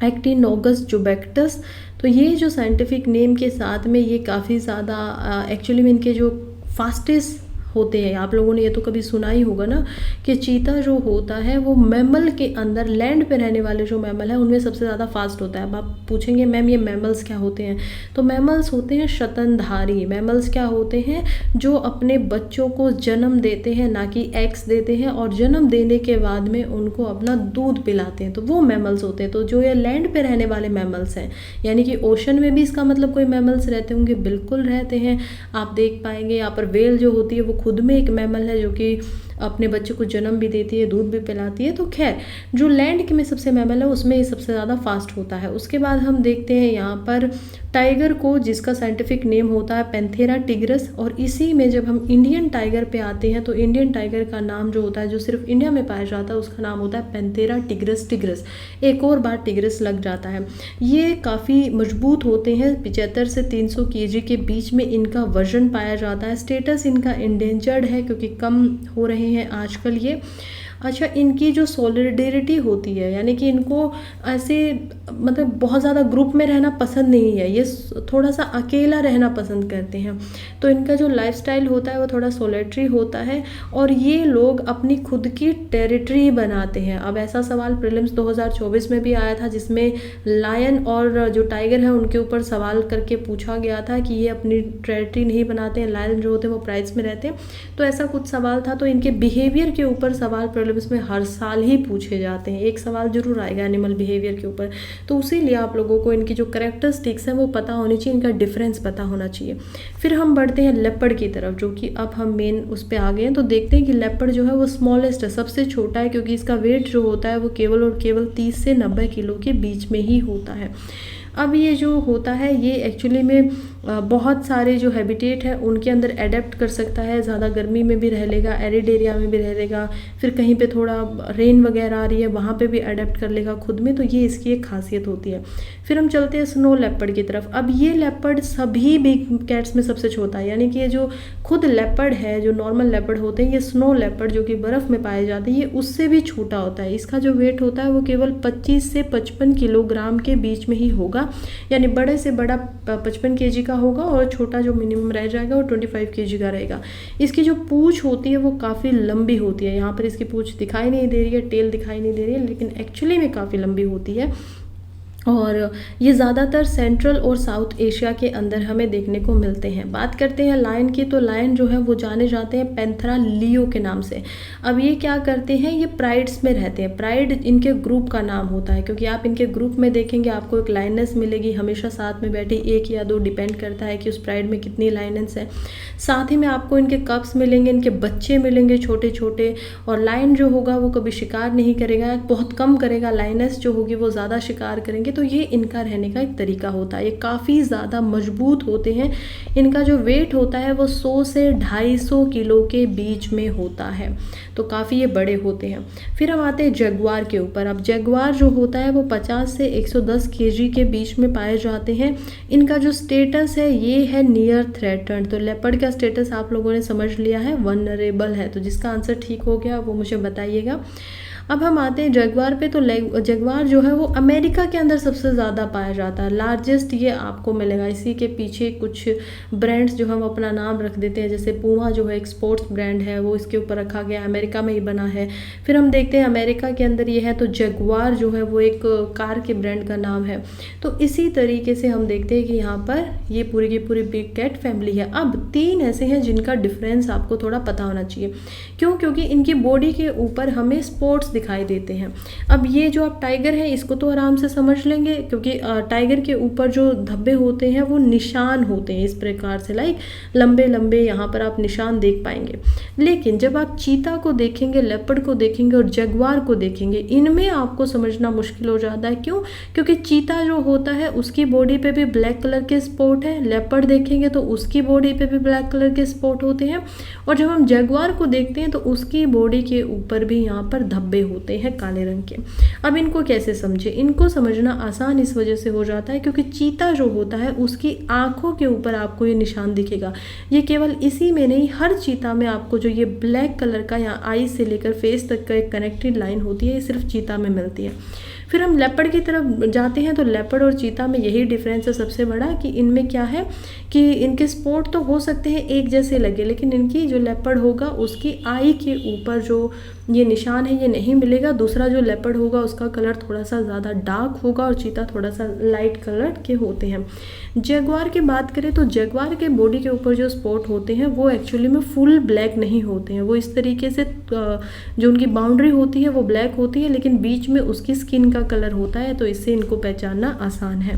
एक्टिनोगस जुबैक्टस। तो ये जो साइंटिफिक नेम के साथ में ये काफ़ी ज़्यादा एक्चुअली में इनके जो फास्टेस्ट होते हैं, आप लोगों ने ये तो कभी सुना ही होगा ना कि चीता जो होता है वो मैमल के अंदर, लैंड पे रहने वाले जो मैमल है उनमें सबसे ज़्यादा फास्ट होता है। अब आप पूछेंगे मैम ये मैमल्स क्या होते हैं, तो मैमल्स होते हैं शतनधारी। मैमल्स क्या होते हैं, जो अपने बच्चों को जन्म देते हैं, ना कि एग्स देते हैं, और जन्म देने के बाद में उनको अपना दूध पिलाते हैं, तो वो मैमल्स होते हैं। तो जो ये लैंड पे रहने वाले मैमल्स हैं, यानी कि ओशन में भी इसका मतलब कोई मैमल्स रहते होंगे, बिल्कुल रहते हैं। आप देख पाएंगे यहाँ पर वेल जो होती है वो खुद में एक मैमल है, जो कि अपने बच्चे को जन्म भी देती है, दूध भी पिलाती है। तो खैर, जो लैंड के में सबसे मैमल है उसमें ये सबसे ज़्यादा फास्ट होता है। उसके बाद हम देखते हैं यहाँ पर टाइगर को, जिसका साइंटिफिक नेम होता है पैंथेरा टिग्रस। और इसी में जब हम इंडियन टाइगर पे आते हैं तो इंडियन टाइगर का नाम जो होता है, जो सिर्फ इंडिया में पाया जाता है, उसका नाम होता है पैंथेरा टिग्रस। एक और बार टिग्रस लग जाता है। ये काफ़ी मजबूत होते हैं, 75 से 300 kg के बीच में इनका वजन पाया जाता है। स्टेटस इनका इंडेंजर्ड है क्योंकि कम हो रहे हैं आजकल ये। अच्छा, इनकी जो सॉलिडेरिटी होती है, यानी कि इनको ऐसे मतलब बहुत ज़्यादा ग्रुप में रहना पसंद नहीं है, ये थोड़ा सा अकेला रहना पसंद करते हैं। तो इनका जो लाइफस्टाइल होता है वो थोड़ा सोलेटरी होता है और ये लोग अपनी खुद की टेरिटरी बनाते हैं। अब ऐसा सवाल प्रीलिम्स 2024 में भी आया था, जिसमें लायन और जो टाइगर है उनके ऊपर सवाल करके पूछा गया था कि ये अपनी टेरिटरी नहीं बनाते हैं, लायन जो होते हैं वो प्राइड्स में रहते हैं। तो ऐसा कुछ सवाल था। तो इनके बिहेवियर के ऊपर सवाल इसमें हर साल ही पूछे जाते हैं, एक सवाल जरूर आएगा एनिमल बिहेवियर के ऊपर। तो उसीलिए आप लोगों को इनकी जो कैरेक्टरिस्टिक्स हैं वो पता होनी चाहिए, इनका डिफरेंस पता होना चाहिए। फिर हम बढ़ते हैं लेपर्ड की तरफ, जो कि अब हम मेन उस पर आ गए हैं। तो देखते हैं कि लेपर्ड जो है वो स्मॉलेस्ट है, सबसे छोटा है, क्योंकि इसका वेट जो होता है वो केवल और केवल 30 से 90 किलो के बीच में ही होता है। अब ये जो होता है ये एक्चुअली में बहुत सारे जो हैबिटेट है उनके अंदर एडेप्ट कर सकता है। ज़्यादा गर्मी में भी रह लेगा, एरिड एरिया में भी रह लेगा, फिर कहीं पे थोड़ा रेन वगैरह आ रही है वहाँ पे भी एडेप्ट कर लेगा खुद में। तो ये इसकी एक खासियत होती है। फिर हम चलते हैं स्नो लेपर्ड की तरफ। अब ये लेपर्ड सभी बिग कैट्स में सबसे छोटा है, यानी कि ये जो खुद लेपर्ड है, जो नॉर्मल लेपर्ड होते हैं, ये स्नो लेपर्ड जो कि बर्फ़ में पाए जाते हैं, ये उससे भी छोटा होता है। इसका जो वेट होता है वो केवल 25 से 55 किलोग्राम के बीच में ही होगा, यानी बड़े से बड़ा 55 kg का होगा और छोटा जो मिनिमम रह जाएगा वो 25 kg का रहेगा। इसकी जो पूँछ होती है वो काफ़ी लंबी होती है। यहाँ पर इसकी पूँछ दिखाई नहीं दे रही है, टेल दिखाई नहीं दे रही है, लेकिन एक्चुअली में काफ़ी लंबी होती है। और ये ज़्यादातर सेंट्रल और साउथ एशिया के अंदर हमें देखने को मिलते हैं। बात करते हैं लायन की, तो लायन जो है वो जाने जाते हैं पैंथेरा लियो के नाम से। अब ये क्या करते हैं, ये प्राइड्स में रहते हैं। प्राइड इनके ग्रुप का नाम होता है, क्योंकि आप इनके ग्रुप में देखेंगे आपको एक लाइनेस मिलेगी हमेशा साथ में बैठी, 1 या 2 डिपेंड करता है कि उस प्राइड में कितनी लाइनेस है। साथ ही में आपको इनके कप्स मिलेंगे, इनके बच्चे मिलेंगे छोटे छोटे। और लायन जो होगा वो कभी शिकार नहीं करेगा, बहुत कम करेगा, लाइनेस जो होगी वो ज़्यादा शिकार करेंगे। तो ये इनका रहने का एक तरीका होता है। ये काफ़ी ज़्यादा मजबूत होते हैं। इनका जो वेट होता है वो 100 से 250 किलो के बीच में होता है, तो काफ़ी ये बड़े होते हैं। फिर हम आते हैं जगुआर के ऊपर। अब जगुआर जो होता है वो 50 से 110 kg के बीच में पाए जाते हैं। इनका जो स्टेटस है ये है नियर थ्रेटन्ड। तो लेपर्ड का स्टेटस आप लोगों ने समझ लिया है, वनरेबल है। तो जिसका आंसर ठीक हो गया वो मुझे बताइएगा। अब हम आते हैं जगुआर पे। तो जगुआर जो है वो अमेरिका के अंदर सबसे ज़्यादा पाया जाता है, लार्जेस्ट ये आपको मिलेगा। इसी के पीछे कुछ ब्रांड्स जो हम अपना नाम रख देते हैं, जैसे पूमा जो है एक स्पोर्ट्स ब्रांड है, वो इसके ऊपर रखा गया, अमेरिका में ही बना है। फिर हम देखते हैं अमेरिका के अंदर ये है, तो जगुआर जो है वो एक कार के ब्रांड का नाम है। तो इसी तरीके से हम देखते हैं कि यहाँ पर ये पूरी की पूरी बिग कैट फैमिली है। अब 3 ऐसे हैं जिनका डिफरेंस आपको थोड़ा पता होना चाहिए। क्यों? क्योंकि इनकी बॉडी के ऊपर हमें स्पॉट्स दिखाई देते हैं। अब ये जो आप टाइगर है इसको तो आराम से समझ लेंगे, क्योंकि टाइगर के ऊपर जो धब्बे होते हैं वो निशान होते हैं इस प्रकार से, लाइक लंबे लंबे यहाँ पर आप निशान देख पाएंगे। लेकिन जब आप चीता को देखेंगे, लेपर्ड को देखेंगे और जगुआर को देखेंगे, इनमें आपको समझना मुश्किल हो जाता है। क्यों? क्योंकि चीता जो होता है उसकी बॉडी पे भी ब्लैक कलर के स्पॉट है, लेपर्ड देखेंगे तो उसकी बॉडी पे भी ब्लैक कलर के स्पॉट होते हैं, और जब हम जगुआर को देखते हैं तो उसकी बॉडी के ऊपर भी यहाँ पर धब्बे होते हैं काले रंग के। अब इनको कैसे समझे? इनको समझना आसान इस वजह से हो जाता है क्योंकि चीता जो होता है उसकी आंखों के ऊपर आपको ये निशान दिखेगा। ये केवल इसी में नहीं, हर चीता में आपको जो ये ब्लैक कलर का यहाँ आई से लेकर फेस तक का एक कनेक्टेड लाइन होती है, ये सिर्फ चीता में मिलती है। फिर हम लेपर्ड की तरफ जाते हैं, तो लेपर्ड और चीता में यही डिफरेंस है सबसे बड़ा, कि इनमें क्या है कि इनके स्पॉट तो हो सकते हैं एक जैसे लगे, लेकिन इनकी जो लेपर्ड होगा उसकी आई के ऊपर जो ये निशान है ये नहीं मिलेगा। दूसरा जो लेपर्ड होगा उसका कलर थोड़ा सा ज़्यादा डार्क होगा और चीता थोड़ा सा लाइट कलर के होते हैं। जगुआर की बात करें तो जगुआर के बॉडी के ऊपर जो स्पॉट होते हैं वो एक्चुअली में फुल ब्लैक नहीं होते हैं, वो इस तरीके से जो उनकी बाउंड्री होती है वो ब्लैक होती है, लेकिन बीच में उसकी स्किन का कलर होता है, तो इससे इनको पहचानना आसान है।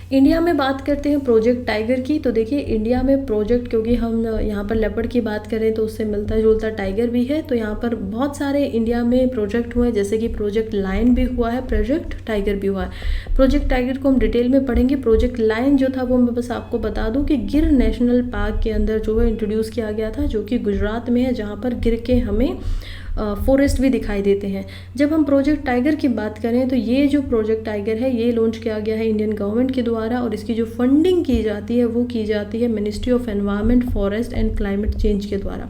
इंडिया में बात करते हैं प्रोजेक्ट टाइगर की। तो देखिए इंडिया में प्रोजेक्ट, क्योंकि हम यहाँ पर लेपर्ड की बात करें तो उससे मिलता जुलता टाइगर भी है, तो यहाँ पर बहुत सारे इंडिया में प्रोजेक्ट हुए, जैसे कि प्रोजेक्ट लायन भी हुआ है, प्रोजेक्ट टाइगर भी हुआ है। प्रोजेक्ट टाइगर को हम डिटेल में पढ़ेंगे। प्रोजेक्ट लायन जो था वो मैं बस आपको बता दूँ कि गिर नेशनल पार्क के अंदर जो है इंट्रोड्यूस किया गया था, जो कि गुजरात में है, जहाँ पर गिर के हमें फॉरेस्ट भी दिखाई देते हैं। जब हम प्रोजेक्ट टाइगर की बात करें तो ये जो प्रोजेक्ट टाइगर है ये लॉन्च किया गया है इंडियन गवर्नमेंट के द्वारा, और इसकी जो फंडिंग की जाती है वो की जाती है ministry of environment, forest and climate change के द्वारा।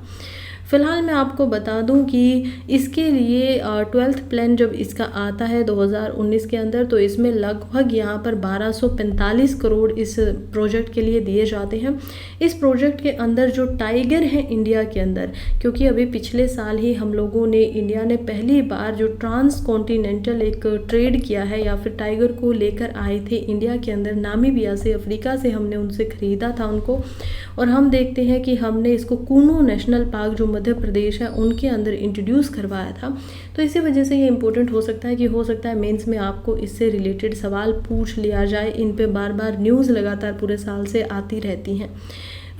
फ़िलहाल मैं आपको बता दूं कि इसके लिए 12th प्लान जब इसका आता है 2019 के अंदर, तो इसमें लगभग यहाँ पर 1245 करोड़ इस प्रोजेक्ट के लिए दिए जाते हैं। इस प्रोजेक्ट के अंदर जो टाइगर हैं इंडिया के अंदर, क्योंकि अभी पिछले साल ही हम लोगों ने, इंडिया ने पहली बार जो ट्रांस कॉन्टिनेंटल एक ट्रेड किया है या फिर टाइगर को लेकर आए थे इंडिया के अंदर, नामीबिया से, अफ्रीका से हमने उनसे ख़रीदा था उनको, और हम देखते हैं कि हमने इसको कूनो नेशनल पार्क जो मध्य प्रदेश है उनके अंदर इंट्रोड्यूस करवाया था। तो इसी वजह से ये इम्पोर्टेंट हो सकता है कि हो सकता है मेंस में आपको इससे रिलेटेड सवाल पूछ लिया जाए। इन पे बार बार न्यूज़ लगातार पूरे साल से आती रहती हैं।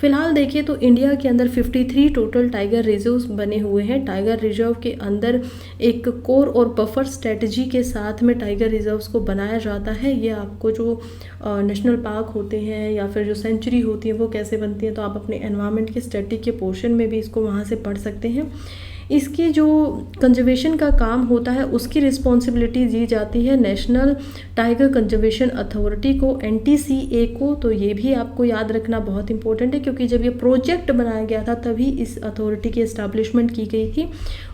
फिलहाल देखिए तो इंडिया के अंदर 53 टोटल टाइगर रिजर्व्स बने हुए हैं। टाइगर रिजर्व के अंदर एक कोर और बफर स्ट्रेटजी के साथ में टाइगर रिजर्व्स को बनाया जाता है। ये आपको जो नेशनल पार्क होते हैं या फिर जो सेंचुरी होती है वो कैसे बनती है, तो आप अपने एनवायरनमेंट के स्टैटिक के पोर्शन में भी इसको वहाँ से पढ़ सकते हैं। इसकी जो कंजर्वेशन का काम होता है उसकी रिस्पॉन्सिबिलिटी दी जाती है नेशनल टाइगर कंजर्वेशन अथॉरिटी को, NTCA को। तो ये भी आपको याद रखना बहुत इंपॉर्टेंट है, क्योंकि जब ये प्रोजेक्ट बनाया गया था तभी इस अथॉरिटी की एस्टैब्लिशमेंट की गई थी,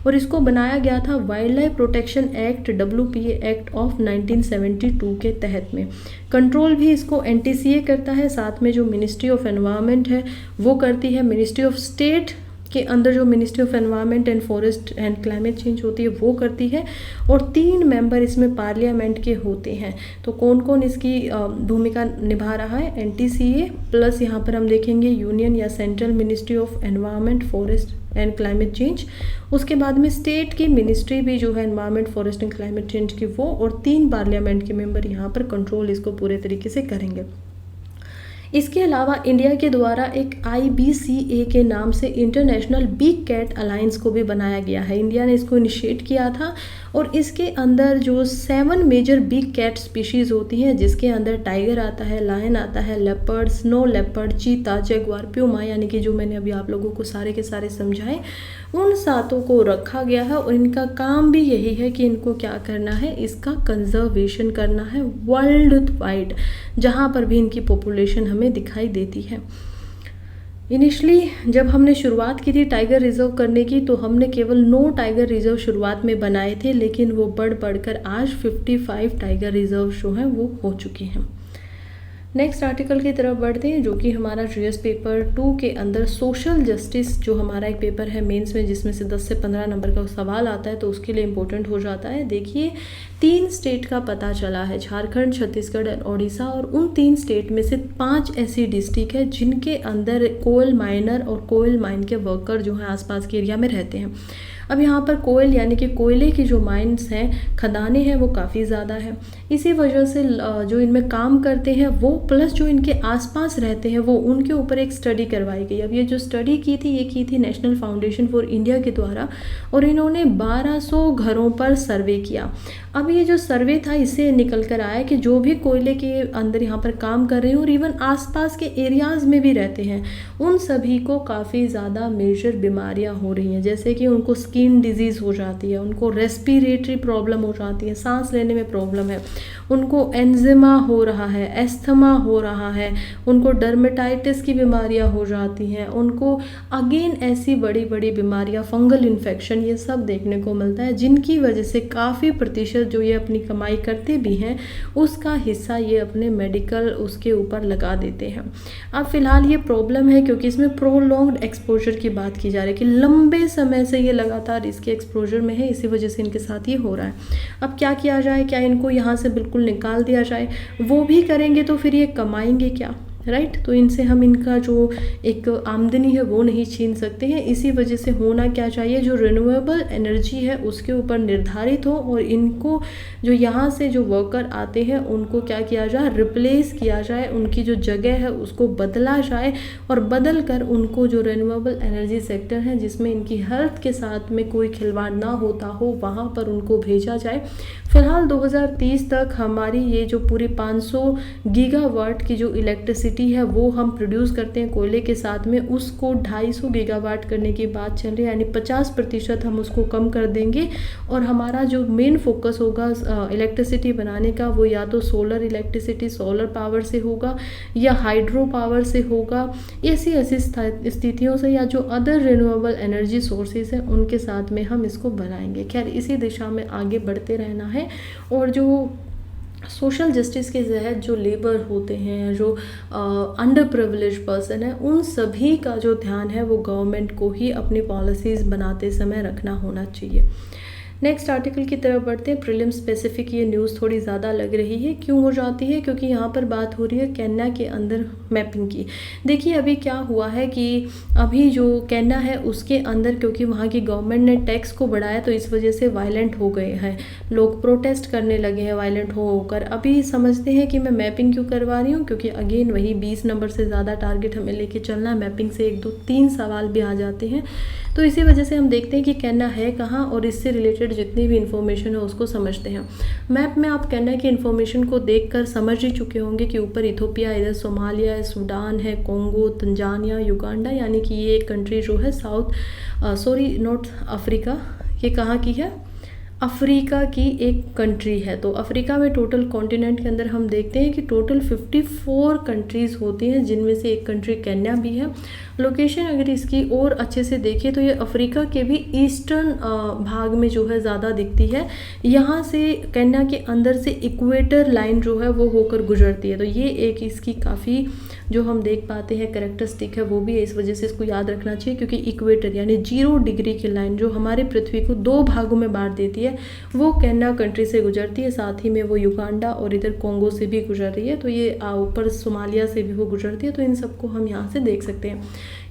और इसको बनाया गया था wild life protection act WPA act of 1972 के तहत में। कंट्रोल भी इसको NTCA करता है, साथ में जो मिनिस्ट्री ऑफ एनवायरनमेंट है वो करती है, मिनिस्ट्री ऑफ स्टेट के अंदर जो ministry of environment and forest and climate change होती है वो करती है, और 3 मेंबर इसमें पार्लियामेंट के होते हैं। तो कौन कौन इसकी भूमिका निभा रहा है? NTCA प्लस यहाँ पर हम देखेंगे यूनियन या central ministry of environment, forest and climate change. उसके बाद में स्टेट की मिनिस्ट्री भी जो है environment, forest and climate change की वो, और 3 पार्लियामेंट के मेंबर यहाँ पर कंट्रोल इसको पूरे तरीके से करेंगे। इसके अलावा इंडिया के द्वारा एक IBCA के नाम से इंटरनेशनल बिग कैट अलायंस को भी बनाया गया है। इंडिया ने इसको इनिशिएट किया था, और इसके अंदर जो 7 मेजर बिग कैट स्पीशीज़ होती हैं, जिसके अंदर टाइगर आता है, लायन आता है, लेपर्ड, स्नो लेपर्ड, चीता, जगुआर, प्यूमा, यानी कि जो मैंने अभी आप लोगों को सारे के सारे समझाए, उन 7 को रखा गया है। और इनका काम भी यही है कि इनको क्या करना है, इसका कंजर्वेशन करना है वर्ल्ड वाइड, जहाँ पर भी इनकी पॉपुलेशन हमें दिखाई देती है। इनिशली जब हमने शुरुआत की थी टाइगर रिजर्व करने की, तो हमने केवल 9 टाइगर रिजर्व शुरुआत में बनाए थे, लेकिन वो बढ़कर आज 55 टाइगर रिजर्व जो हैं वो हो चुके हैं। नेक्स्ट आर्टिकल की तरफ बढ़ते हैं, जो कि हमारा जीएस पेपर 2 के अंदर सोशल जस्टिस जो हमारा एक पेपर है मेंस में, जिसमें से 10 से 15 नंबर का सवाल आता है, तो उसके लिए इम्पोर्टेंट हो जाता है। देखिए 3 स्टेट का पता चला है, झारखंड, छत्तीसगढ़ और उड़ीसा, और उन 3 स्टेट में से 5 ऐसी डिस्ट्रिक्ट है जिनके अंदर कोयल माइनर और कोयल माइन के वर्कर जो हैं आसपास के एरिया में रहते हैं। अब यहाँ पर कोयल यानी कि कोयले की जो माइंस हैं, खदानें हैं, वो काफ़ी ज़्यादा है। इसी वजह से जो इनमें काम करते हैं वो प्लस जो इनके आसपास रहते हैं वो, उनके ऊपर एक स्टडी करवाई गई। अब ये जो स्टडी की थी, ये की थी नेशनल फाउंडेशन फॉर इंडिया के द्वारा, और इन्होंने 1200 घरों पर सर्वे किया। अब ये जो सर्वे था, इससे निकल कर आया कि जो भी कोयले के अंदर यहाँ पर काम कर रहे हैं और इवन आसपास के एरियाज़ में भी रहते हैं, उन सभी को काफ़ी ज़्यादा मेजर बीमारियाँ हो रही हैं, जैसे कि उनको स्किन डिजीज़ हो जाती है, उनको रेस्पिरेटरी प्रॉब्लम हो जाती है, सांस लेने में प्रॉब्लम है, उनको एंजिमा हो रहा है, एस्थमा हो रहा है, उनको डर्मेटाइटिस की बीमारियां हो जाती हैं, उनको अगेन ऐसी बड़ी बड़ी बीमारियां, फंगल इन्फेक्शन, ये सब देखने को मिलता है, जिनकी वजह से काफ़ी प्रतिशत जो ये अपनी कमाई करते भी हैं उसका हिस्सा ये अपने मेडिकल उसके ऊपर लगा देते हैं। अब फिलहाल ये प्रॉब्लम है क्योंकि इसमें प्रोलॉन्ग्ड एक्सपोजर की बात की जा रही है कि लंबे समय से ये लगातार इसके एक्सपोजर में है, इसी वजह से इनके साथ ये हो रहा है। अब क्या किया जाए, क्या इनको यहाँ से बिल्कुल निकाल दिया जाए? वो भी करेंगे तो फिर ये कमाएंगे क्या, राइट? तो इनसे हम इनका जो एक आमदनी है वो नहीं छीन सकते हैं। इसी वजह से होना क्या चाहिए, जो रिन्यूएबल एनर्जी है उसके ऊपर निर्धारित हो, और इनको जो यहाँ से जो वर्कर आते हैं उनको क्या किया जाए, रिप्लेस किया जाए, उनकी जो जगह है उसको बदला जाए, और बदल कर उनको जो रिन्यूएबल एनर्जी सेक्टर है जिसमें इनकी हेल्थ के साथ में कोई खिलवाड़ ना होता हो, वहाँ पर उनको भेजा जाए। फिलहाल 2030 तक हमारी ये जो पूरी 500 गीगावाट की जो इलेक्ट्रिसिटी है वो हम प्रोड्यूस करते हैं कोयले के साथ में, उसको 250 गीगावाट करने की बात चल रही है, यानी 50% हम उसको कम कर देंगे। और हमारा जो मेन फोकस होगा इलेक्ट्रिसिटी बनाने का, वो या तो सोलर इलेक्ट्रिसिटी, सोलर पावर से होगा, या हाइड्रो पावर से होगा, ऐसी स्थितियों से, या जो अदर रिन्यूएबल एनर्जी सोर्सेज हैं उनके साथ में हम इसको बनाएंगे। खैर इसी दिशा में आगे बढ़ते रहना है। और जो सोशल जस्टिस के तहत जो लेबर होते हैं, जो अंडर प्रिविलेज पर्सन है, उन सभी का जो ध्यान है वो गवर्नमेंट को ही अपनी पॉलिसीज़ बनाते समय रखना होना चाहिए। नेक्स्ट आर्टिकल की तरफ बढ़ते हैं। प्रीलिम स्पेसिफिक ये न्यूज़ थोड़ी ज़्यादा लग रही है, क्यों हो जाती है, क्योंकि यहाँ पर बात हो रही है केन्या के अंदर मैपिंग की। देखिए अभी क्या हुआ है कि अभी जो केन्या है उसके अंदर, क्योंकि वहाँ की गवर्नमेंट ने टैक्स को बढ़ाया, तो इस वजह से वायलेंट हो गए हैं लोग, प्रोटेस्ट करने लगे हैं वायलेंट होकर। अभी समझते हैं कि मैं मैपिंग क्यों करवा रही हूँ, क्योंकि अगेन वही 20 नंबर से ज़्यादा टारगेट हमें लेके चलना है। मैपिंग से 1, 2, 3 सवाल भी आ जाते हैं, तो इसी वजह से हम देखते हैं कि केन्या है कहाँ, और इससे रिलेटेड जितनी भी इन्फॉर्मेशन है उसको समझते हैं। मैप में आप केन्या की इन्फॉर्मेशन को देखकर समझ ही चुके होंगे कि ऊपर इथोपिया, इधर सोमालिया है, सूडान है, कोंगो, तंजानिया, युगांडा, यानी कि ये एक कंट्री जो है नॉर्थ अफ्रीका, ये कहाँ की है, अफ्रीका की एक कंट्री है। तो अफ्रीका में टोटल कॉन्टिनेंट के अंदर हम देखते हैं कि टोटल 54 कंट्रीज़ होती हैं, जिनमें से एक कंट्री केन्या भी है। लोकेशन अगर इसकी और अच्छे से देखें तो ये अफ्रीका के भी ईस्टर्न भाग में जो है ज़्यादा दिखती है। यहाँ से केन्या के अंदर से इक्वेटर लाइन जो है वो होकर गुजरती है, तो ये एक इसकी काफ़ी जो हम देख पाते हैं कैरेक्टरिस्टिक है वो भी है। इस वजह से इसको याद रखना चाहिए, क्योंकि इक्वेटर यानी 0 डिग्री की लाइन जो हमारे पृथ्वी को 2 भागों में बांट देती है, वो केन्या कंट्री से गुजरती है, साथ ही में वो युगांडा और इधर कोंगो से भी गुजर रही है, तो ये ऊपर सोमालिया से भी वो गुजरती है। तो इन सबको हम यहाँ से देख सकते हैं।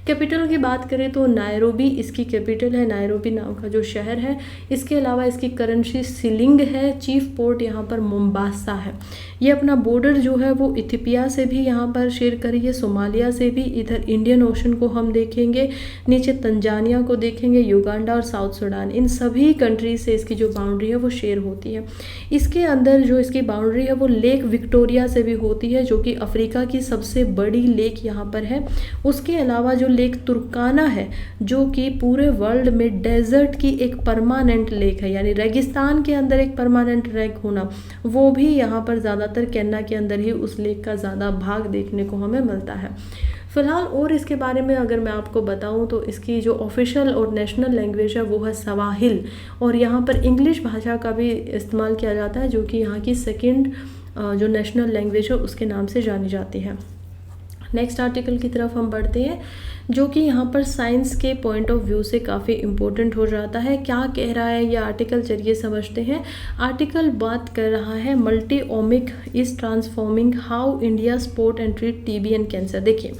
कैपिटल की बात करें तो नायरोबी इसकी कैपिटल है, नायरोबी नाम का जो शहर है। इसके अलावा इसकी करेंसी शिलिंग है। चीफ पोर्ट यहाँ पर मोम्बासा है। ये अपना बॉर्डर जो है वो इथियोपिया से भी यहाँ पर शेयर करी है, सोमालिया से भी। इधर इंडियन ओशन को हम देखेंगे, नीचे तंजानिया को देखेंगे, युगांडा और साउथ सूडान, इन सभी कंट्री से इसकी जो बाउंड्री है वो शेयर होती है। इसके अंदर जो इसकी बाउंड्री है वो लेक विक्टोरिया से भी होती है, जो कि अफ्रीका की सबसे बड़ी लेक यहाँ पर है। उसके अलावा जो लेक तुर्काना है, जो कि पूरे वर्ल्ड में डेजर्ट की एक परमानेंट लेक है, यानी रेगिस्तान के अंदर एक परमानेंट लेक होना, वो भी यहाँ पर ज़्यादातर केन्या के अंदर ही उस लेक का ज़्यादा भाग देखने को हमें मिलता है। फ़िलहाल और इसके बारे में अगर मैं आपको बताऊं तो इसकी जो ऑफिशियल और नेशनल लैंग्वेज है वो है सवाहिल, और यहाँ पर इंग्लिश भाषा का भी इस्तेमाल किया जाता है, जो कि यहाँ की सेकंड जो नेशनल लैंग्वेज है उसके नाम से जानी जाती है। नेक्स्ट आर्टिकल की तरफ हम बढ़ते हैं, जो कि यहाँ पर साइंस के पॉइंट ऑफ व्यू से काफ़ी इम्पोर्टेंट हो जाता है। क्या कह रहा है ये आर्टिकल, चलिए समझते हैं। आर्टिकल बात कर रहा है multi ohmic is transforming how India sport and treat TB and cancer. देखिए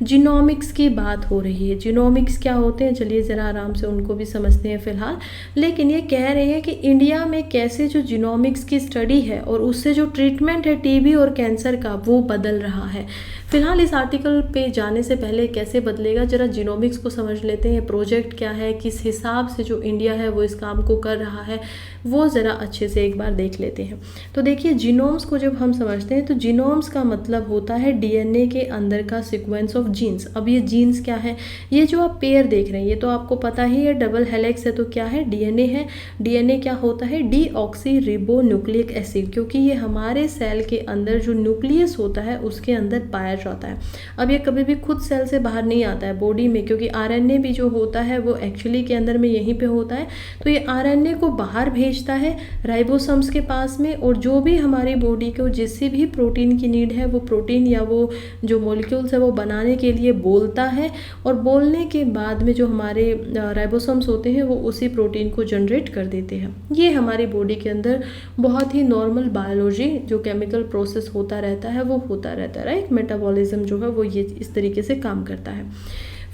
जीनोमिक्स की बात हो रही है। जीनोमिक्स क्या होते हैं, चलिए ज़रा आराम से उनको भी समझते हैं फ़िलहाल। लेकिन ये कह रहे हैं कि इंडिया में कैसे जो जीनोमिक्स की स्टडी है और उससे जो ट्रीटमेंट है टीबी और कैंसर का वो बदल रहा है। फ़िलहाल इस आर्टिकल पे जाने से पहले कैसे बदलेगा जरा जीनोमिक्स को समझ लेते हैं। प्रोजेक्ट क्या है, किस हिसाब से जो इंडिया है वो इस काम को कर रहा है, वो ज़रा अच्छे से एक बार देख लेते हैं। तो देखिए जीनोम्स को जब हम समझते हैं तो जीनोम्स का मतलब होता है डीएनए के अंदर का सीक्वेंस ऑफ जीन्स। अब ये जीन्स क्या है, ये जो आप पेयर देख रहे हैं ये तो आपको पता ही है, डबल हेलिक्स है तो क्या है, डीएनए है। डीएनए क्या होता है, डीऑक्सी रिबो न्यूक्लिक एसिड, क्योंकि ये हमारे सेल के अंदर जो न्यूक्लियस होता है उसके अंदर पाया जाता है। अब ये कभी भी खुद सेल से बाहर नहीं आता है बॉडी में, क्योंकि आरएनए भी जो होता है वो एक्चुअली के अंदर में यहीं पे होता है। तो ये आरएनए को बाहर भेजता है राइबोसोम्स के पास में, और जो भी हमारी बॉडी को जिससे भी प्रोटीन की नीड है वो प्रोटीन या वो जो मॉलिक्यूल्स है वो बनाने के लिए बोलता है, और बोलने के बाद में जो हमारे राइबोसोम्स होते हैं वो उसी प्रोटीन को जनरेट कर देते हैं। ये हमारी बॉडी के अंदर बहुत ही नॉर्मल बायोलॉजी जो केमिकल प्रोसेस होता रहता है वो होता रहता है, राइट। मेटाबॉलिज्म जो है वो ये इस तरीके से काम करता है।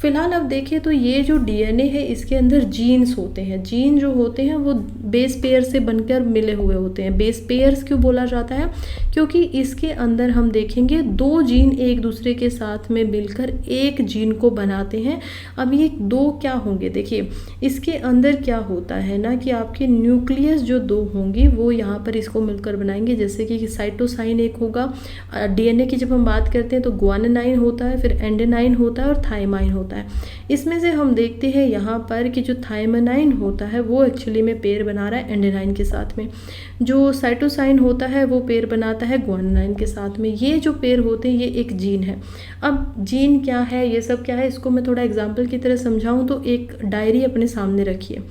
फिलहाल अब देखिए तो ये जो डीएनए है इसके अंदर जीन्स होते हैं। जीन जो होते हैं वो बेस पेयर से बनकर मिले हुए होते हैं। बेस पेयर्स क्यों बोला जाता है, क्योंकि इसके अंदर हम देखेंगे दो जीन एक दूसरे के साथ में मिलकर एक जीन को बनाते हैं। अब ये दो क्या होंगे, देखिए इसके अंदर क्या होता है ना कि आपके न्यूक्लियस जो दो होंगी वो यहाँ पर इसको मिलकर बनाएंगे। जैसे कि साइटोसाइन एक होगा, डीएनए की जब हम बात करते हैं तो ग्वानिनाइन होता है, फिर एंडेनाइन होता है और थाइमाइन होता है। इसमें से हम देखते हैं यहाँ पर कि जो थाइमाइन होता है वो एक्चुअली में पेयर बना रहा है एंडेनाइन के साथ में। जो साइटोसाइन होता है वो पेयर बनाता है ग्वानिनाइन के साथ में। ये जो पेयर होते हैं ये एक जीन है। अब जीन क्या है, ये सब क्या है, इसको मैं थोड़ा एग्जाम्पल की तरह समझाऊँ तो एक डायरी अपने सामने रखिए।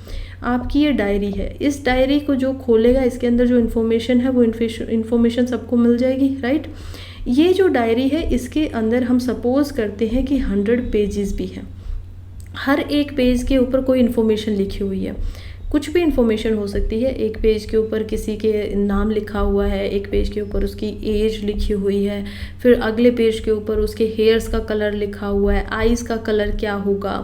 आपकी ये डायरी है, इस डायरी को जो खोलेगा इसके अंदर जो इन्फॉर्मेशन है वो इन्फॉर्मेशन सबको मिल जाएगी, राइट। ये जो डायरी है इसके अंदर हम सपोज करते हैं कि 100 पेजेस भी हैं। हर एक पेज के ऊपर कोई इन्फॉर्मेशन लिखी हुई है, कुछ भी इन्फॉर्मेशन हो सकती है। एक पेज के ऊपर किसी के नाम लिखा हुआ है, एक पेज के ऊपर उसकी एज लिखी हुई है, फिर अगले पेज के ऊपर उसके हेयर्स का कलर लिखा हुआ है, आईज़ का कलर क्या होगा,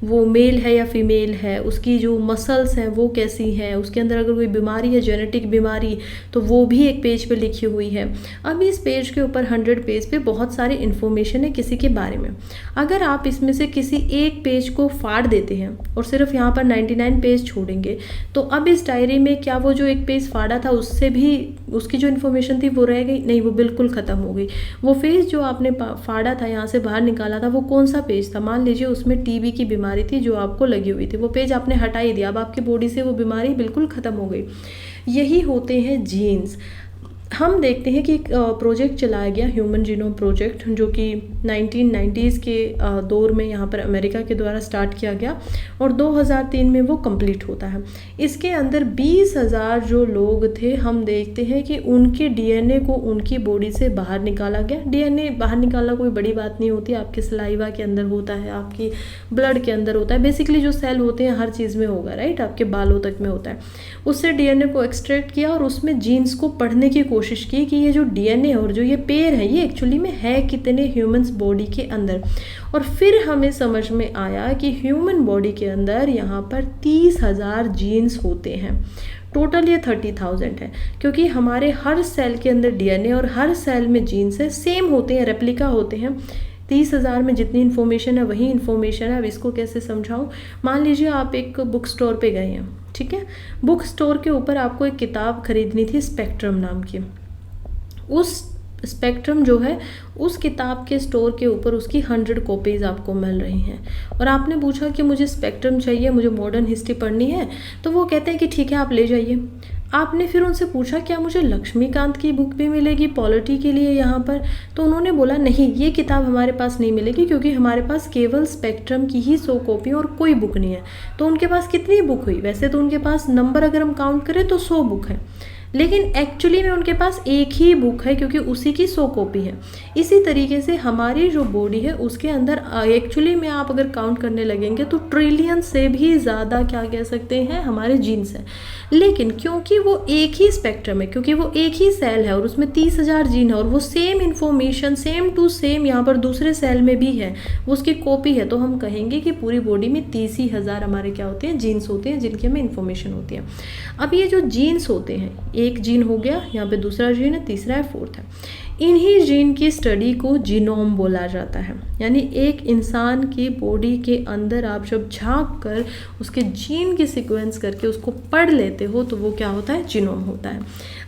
वो मेल है या फीमेल है, उसकी जो मसल्स हैं वो कैसी हैं, उसके अंदर अगर कोई बीमारी है जेनेटिक बीमारी तो वो भी एक पेज पे लिखी हुई है। अब इस पेज के ऊपर 100 पेज पे बहुत सारी इन्फॉर्मेशन है किसी के बारे में। अगर आप इसमें से किसी एक पेज को फाड़ देते हैं और सिर्फ यहाँ पर 99 पेज छोड़ेंगे तो अब इस डायरी में क्या वो जो एक पेज फाड़ा था उससे भी उसकी जो इन्फॉर्मेशन थी वो रह गई? नहीं, वो बिल्कुल ख़त्म हो गई। वो पेज जो आपने फाड़ा था, यहाँ से बाहर निकाला था, वो कौन सा पेज था? मान लीजिए उसमें टीबी की बीमारी थी जो आपको लगी हुई थी, वो पेज आपने हटा ही दिया, अब आपकी बॉडी से वो बीमारी बिल्कुल ख़त्म हो गई। यही होते हैं जीन्स। हम देखते हैं कि एक प्रोजेक्ट चलाया गया ह्यूमन जीनोम प्रोजेक्ट, जो कि 1990s के दौर में यहाँ पर अमेरिका के द्वारा स्टार्ट किया गया और 2003 में वो कंप्लीट होता है। इसके अंदर 20,000 जो लोग थे, हम देखते हैं कि उनके डीएनए को उनकी बॉडी से बाहर निकाला गया। डीएनए बाहर निकालना कोई बड़ी बात नहीं होती, आपके सलाइवा के अंदर होता है, आपकी ब्लड के अंदर होता है, बेसिकली जो सेल होते हैं हर चीज़ में होगा, राइट, आपके बालों तक में होता है। उससे डीएनए को एक्सट्रैक्ट किया और उसमें जीन्स को पढ़ने की कोशिश की कि ये जो डीएनए और जो ये पेयर है ये एक्चुअली में है कितने ह्यूमंस बॉडी के अंदर। और फिर हमें समझ में आया कि ह्यूमन बॉडी के अंदर यहाँ पर 30,000 जीन्स होते हैं। टोटल ये 30,000 है, क्योंकि हमारे हर सेल के अंदर डीएनए और हर सेल में जीन्स है, सेम होते हैं, रेप्लिका होते हैं। 30,000 में जितनी इन्फॉर्मेशन है वही इन्फॉर्मेशन है। अब इसको कैसे समझाऊँ? मान लीजिए आप एक बुक स्टोर पे गए हैं, ठीक है। बुक स्टोर के ऊपर आपको एक किताब खरीदनी थी स्पेक्ट्रम नाम की। उस स्पेक्ट्रम जो है उस किताब के स्टोर के ऊपर उसकी 100 कॉपीज़ आपको मिल रही हैं और आपने पूछा कि मुझे स्पेक्ट्रम चाहिए, मुझे मॉडर्न हिस्ट्री पढ़नी है, तो वो कहते हैं कि ठीक है आप ले जाइए। आपने फिर उनसे पूछा क्या मुझे लक्ष्मीकांत की बुक भी मिलेगी पॉलिटी के लिए यहाँ पर? तो उन्होंने बोला नहीं, ये किताब हमारे पास नहीं मिलेगी क्योंकि हमारे पास केवल स्पेक्ट्रम की ही 100 कॉपी और कोई बुक नहीं है। तो उनके पास कितनी बुक हुई? वैसे तो उनके पास नंबर अगर हम काउंट करें तो 100 बुक है, लेकिन एक्चुअली में उनके पास एक ही बुक है क्योंकि उसी की 100 कॉपी है। इसी तरीके से हमारी जो बॉडी है उसके अंदर एक्चुअली में आप अगर काउंट करने लगेंगे तो ट्रिलियन से भी ज़्यादा क्या कह सकते हैं हमारे जीन्स हैं, लेकिन क्योंकि वो एक ही स्पेक्ट्रम है, क्योंकि वो एक ही सेल है और उसमें 30,000 जीन है और वो same information same to same यहाँ पर दूसरे सेल में भी है, वो उसकी कॉपी है, तो हम कहेंगे कि पूरी बॉडी में 30,000 हमारे क्या होते हैं, जीन्स होते हैं जिनकी हमें इन्फॉर्मेशन होती है। अब ये जो जीन्स होते हैं, एक जीन हो गया, यहाँ पे दूसरा जीन है, तीसरा है, फोर्थ है, इन्हीं जीन की स्टडी को जीनोम बोला जाता है। यानी एक इंसान की बॉडी के अंदर आप जब झांक कर उसके जीन की सीक्वेंस करके उसको पढ़ लेते हो तो वो क्या होता है, जीनोम होता है।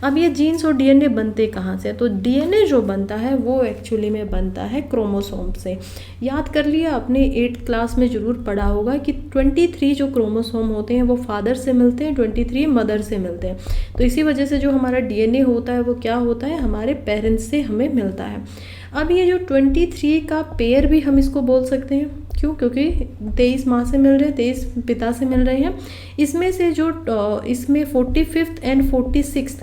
अब ये जीन्स और डीएनए बनते कहाँ से? तो डीएनए जो बनता है वो एक्चुअली में बनता है क्रोमोसोम से। याद कर लिया आपने, 8th क्लास में ज़रूर पढ़ा होगा कि 23 जो क्रोमोसोम होते हैं वो फादर से मिलते हैं, 23 मदर से मिलते हैं। तो इसी वजह से जो हमारा डीएनए होता है वो क्या होता है, हमारे पेरेंट्स से हमें मिलता है। अब ये जो 23 का पेयर भी हम इसको बोल सकते हैं, क्यों? क्योंकि 23 माँ से मिल रहे हैं, 23 पिता से मिल रहे हैं। इसमें से जो इसमें 45th एंड 46th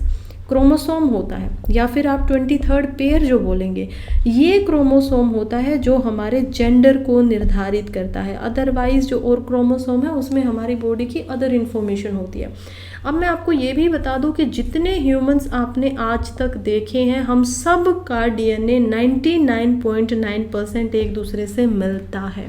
क्रोमोसोम होता है, या फिर आप 23rd पेयर जो बोलेंगे, ये क्रोमोसोम होता है जो हमारे जेंडर को निर्धारित करता है। अदरवाइज जो और क्रोमोसोम है उसमें हमारी बॉडी की अदर इन्फॉर्मेशन होती है। अब मैं आपको ये भी बता दूं कि जितने ह्यूमंस आपने आज तक देखे हैं, हम सब का डीएनए 99.9% एक दूसरे से मिलता है।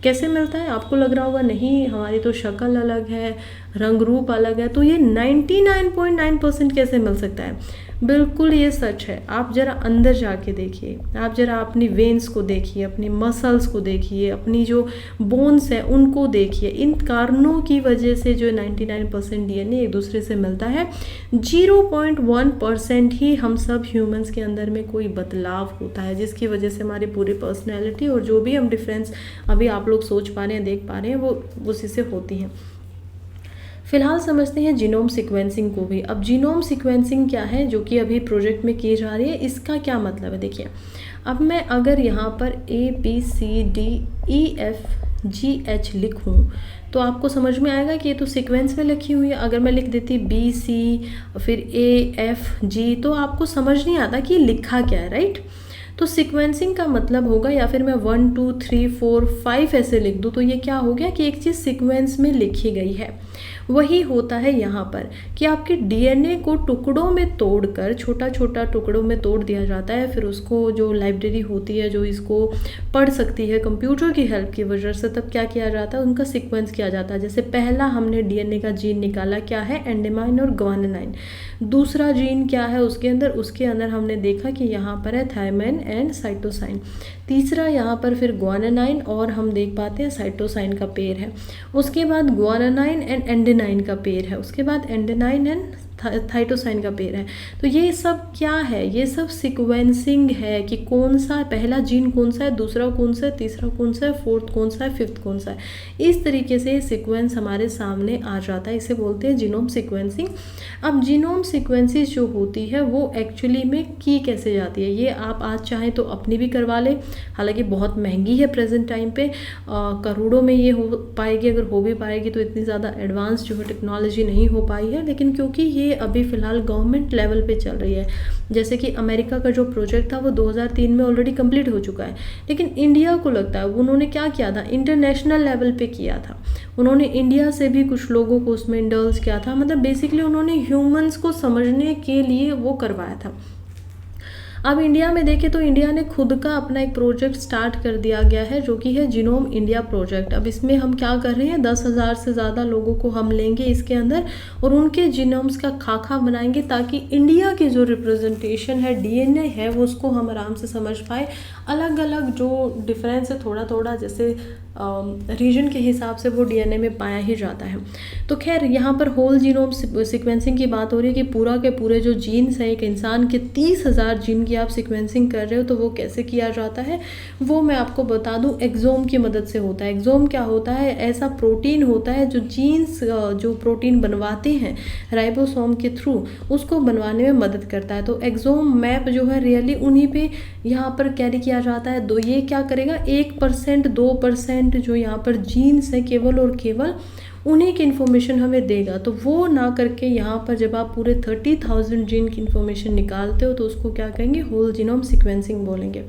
कैसे मिलता है? आपको लग रहा होगा नहीं हमारी तो शक्ल अलग है, रंग रूप अलग है, तो ये 99.9% कैसे मिल सकता है? बिल्कुल ये सच है। आप ज़रा अंदर जाके देखिए, आप ज़रा अपनी वेन्स को देखिए, अपनी मसल्स को देखिए, अपनी जो बोन्स हैं उनको देखिए। इन कारणों की वजह से जो 99% डीएनए एक दूसरे से मिलता है। 0.1% ही हम सब ह्यूमंस के अंदर में कोई बदलाव होता है, जिसकी वजह से हमारी पूरी पर्सनैलिटी और जो भी हम डिफरेंस अभी आप लोग सोच पा रहे हैं, देख पा रहे हैं, वो उसी से होती हैं। फिलहाल समझते हैं जीनोम सीक्वेंसिंग को भी। अब जीनोम सीक्वेंसिंग क्या है, जो कि अभी प्रोजेक्ट में की जा रही है, इसका क्या मतलब है? देखिए, अब मैं अगर यहाँ पर ABCDEFGH लिखूँ तो आपको समझ में आएगा कि ये तो सीक्वेंस में लिखी हुई है। अगर मैं लिख देती BC फिर AFG तो आपको समझ नहीं आता कि ये लिखा क्या है, राइट? तो सीक्वेंसिंग का मतलब होगा, या फिर मैं 1 2 3 4 5 ऐसे लिख दूँ तो ये क्या हो गया कि एक चीज़ सीक्वेंस में लिखी गई है। वही होता है यहाँ पर कि आपके डीएनए को टुकड़ों में तोड़कर, छोटा छोटा टुकड़ों में तोड़ दिया जाता है, फिर उसको जो लाइब्रेरी होती है जो इसको पढ़ सकती है कंप्यूटर की हेल्प की वजह से, तब क्या किया जाता है, उनका सीक्वेंस किया जाता है। जैसे पहला हमने डीएनए का जीन निकाला, क्या है, एंडेमाइन और ग्वानिनाइन। दूसरा जीन क्या है उसके अंदर हमने देखा कि यहाँ पर है थायमाइन एंड साइटोसाइन। तीसरा यहाँ पर फिर ग्वानिनाइन और हम देख पाते हैं साइटोसाइन का पेयर है। उसके बाद ग्वानिनाइन एंड एंडेनाइन का पेयर है। उसके बाद एंडेनाइन एंड थाइटोसाइन का पेयर है। तो ये सब क्या है, ये सब सीक्वेंसिंग है कि कौन सा पहला जीन कौन सा है, दूसरा कौन सा है, तीसरा कौन सा है, फोर्थ कौन सा है, फिफ्थ कौन सा है। इस तरीके से सीक्वेंस हमारे सामने आ जाता है, इसे बोलते हैं जीनोम सीक्वेंसिंग। अब जीनोम सीक्वेंसेस जो होती है वो एक्चुअली में की कैसे जाती है, ये आप आज चाहें तो अपनी भी करवा लें। हालांकि बहुत महंगी है प्रेजेंट टाइम पे, करोड़ों में ये हो पाएगी, अगर हो भी पाएगी तो इतनी ज़्यादा एडवांस जो है टेक्नोलॉजी नहीं हो पाई है। लेकिन क्योंकि ये अभी फ़िलहाल गवर्नमेंट लेवल पे चल रही है, जैसे कि अमेरिका का जो प्रोजेक्ट था वो 2003 में ऑलरेडी कंप्लीट हो चुका है, लेकिन इंडिया को लगता है उन्होंने क्या किया था, इंटरनेशनल लेवल पे किया था। उन्होंने इंडिया से भी कुछ लोगों को उसमें इंडल्ज किया था, मतलब बेसिकली उन्होंने ह्यूमंस को समझने के लिए वो करवाया था। अब इंडिया में देखें तो इंडिया ने खुद का अपना एक प्रोजेक्ट स्टार्ट कर दिया गया है, जो कि है जीनोम इंडिया प्रोजेक्ट। अब इसमें हम क्या कर रहे हैं, 10,000 से ज़्यादा लोगों को हम लेंगे इसके अंदर और उनके जीनोम्स का खाका बनाएंगे, ताकि इंडिया की जो रिप्रेजेंटेशन है, डीएनए है, वो उसको हम आराम से समझ पाए। अलग अलग जो डिफरेंस है थोड़ा थोड़ा, जैसे रीजन के हिसाब से वो डीएनए में पाया ही जाता है। तो खैर यहाँ पर होल जीनोम सीक्वेंसिंग की बात हो रही है कि पूरा के पूरे जो जीन्स हैं एक इंसान के 30,000 जीन की आप सीक्वेंसिंग कर रहे हो, तो वो कैसे किया जाता है वो मैं आपको बता दूं, एक्सोम की मदद से होता है। एक्सोम क्या होता है? ऐसा प्रोटीन होता है जो जीन्स जो प्रोटीन बनवाते हैं राइबोसोम के थ्रू, उसको बनवाने में मदद करता है। तो एक्सोम मैप जो है रियली उन्हीं पे यहाँ पर कैरी किया जाता है। दो ये क्या करेगा, 1% 2% जो यहाँ पर जीन्स है केवल और केवल उन्हीं की इन्फॉर्मेशन हमें देगा। तो वो ना करके यहाँ पर जब आप पूरे 30,000 जीन की इन्फॉर्मेशन निकालते हो तो उसको क्या कहेंगे, होल जीनोम सीक्वेंसिंग बोलेंगे।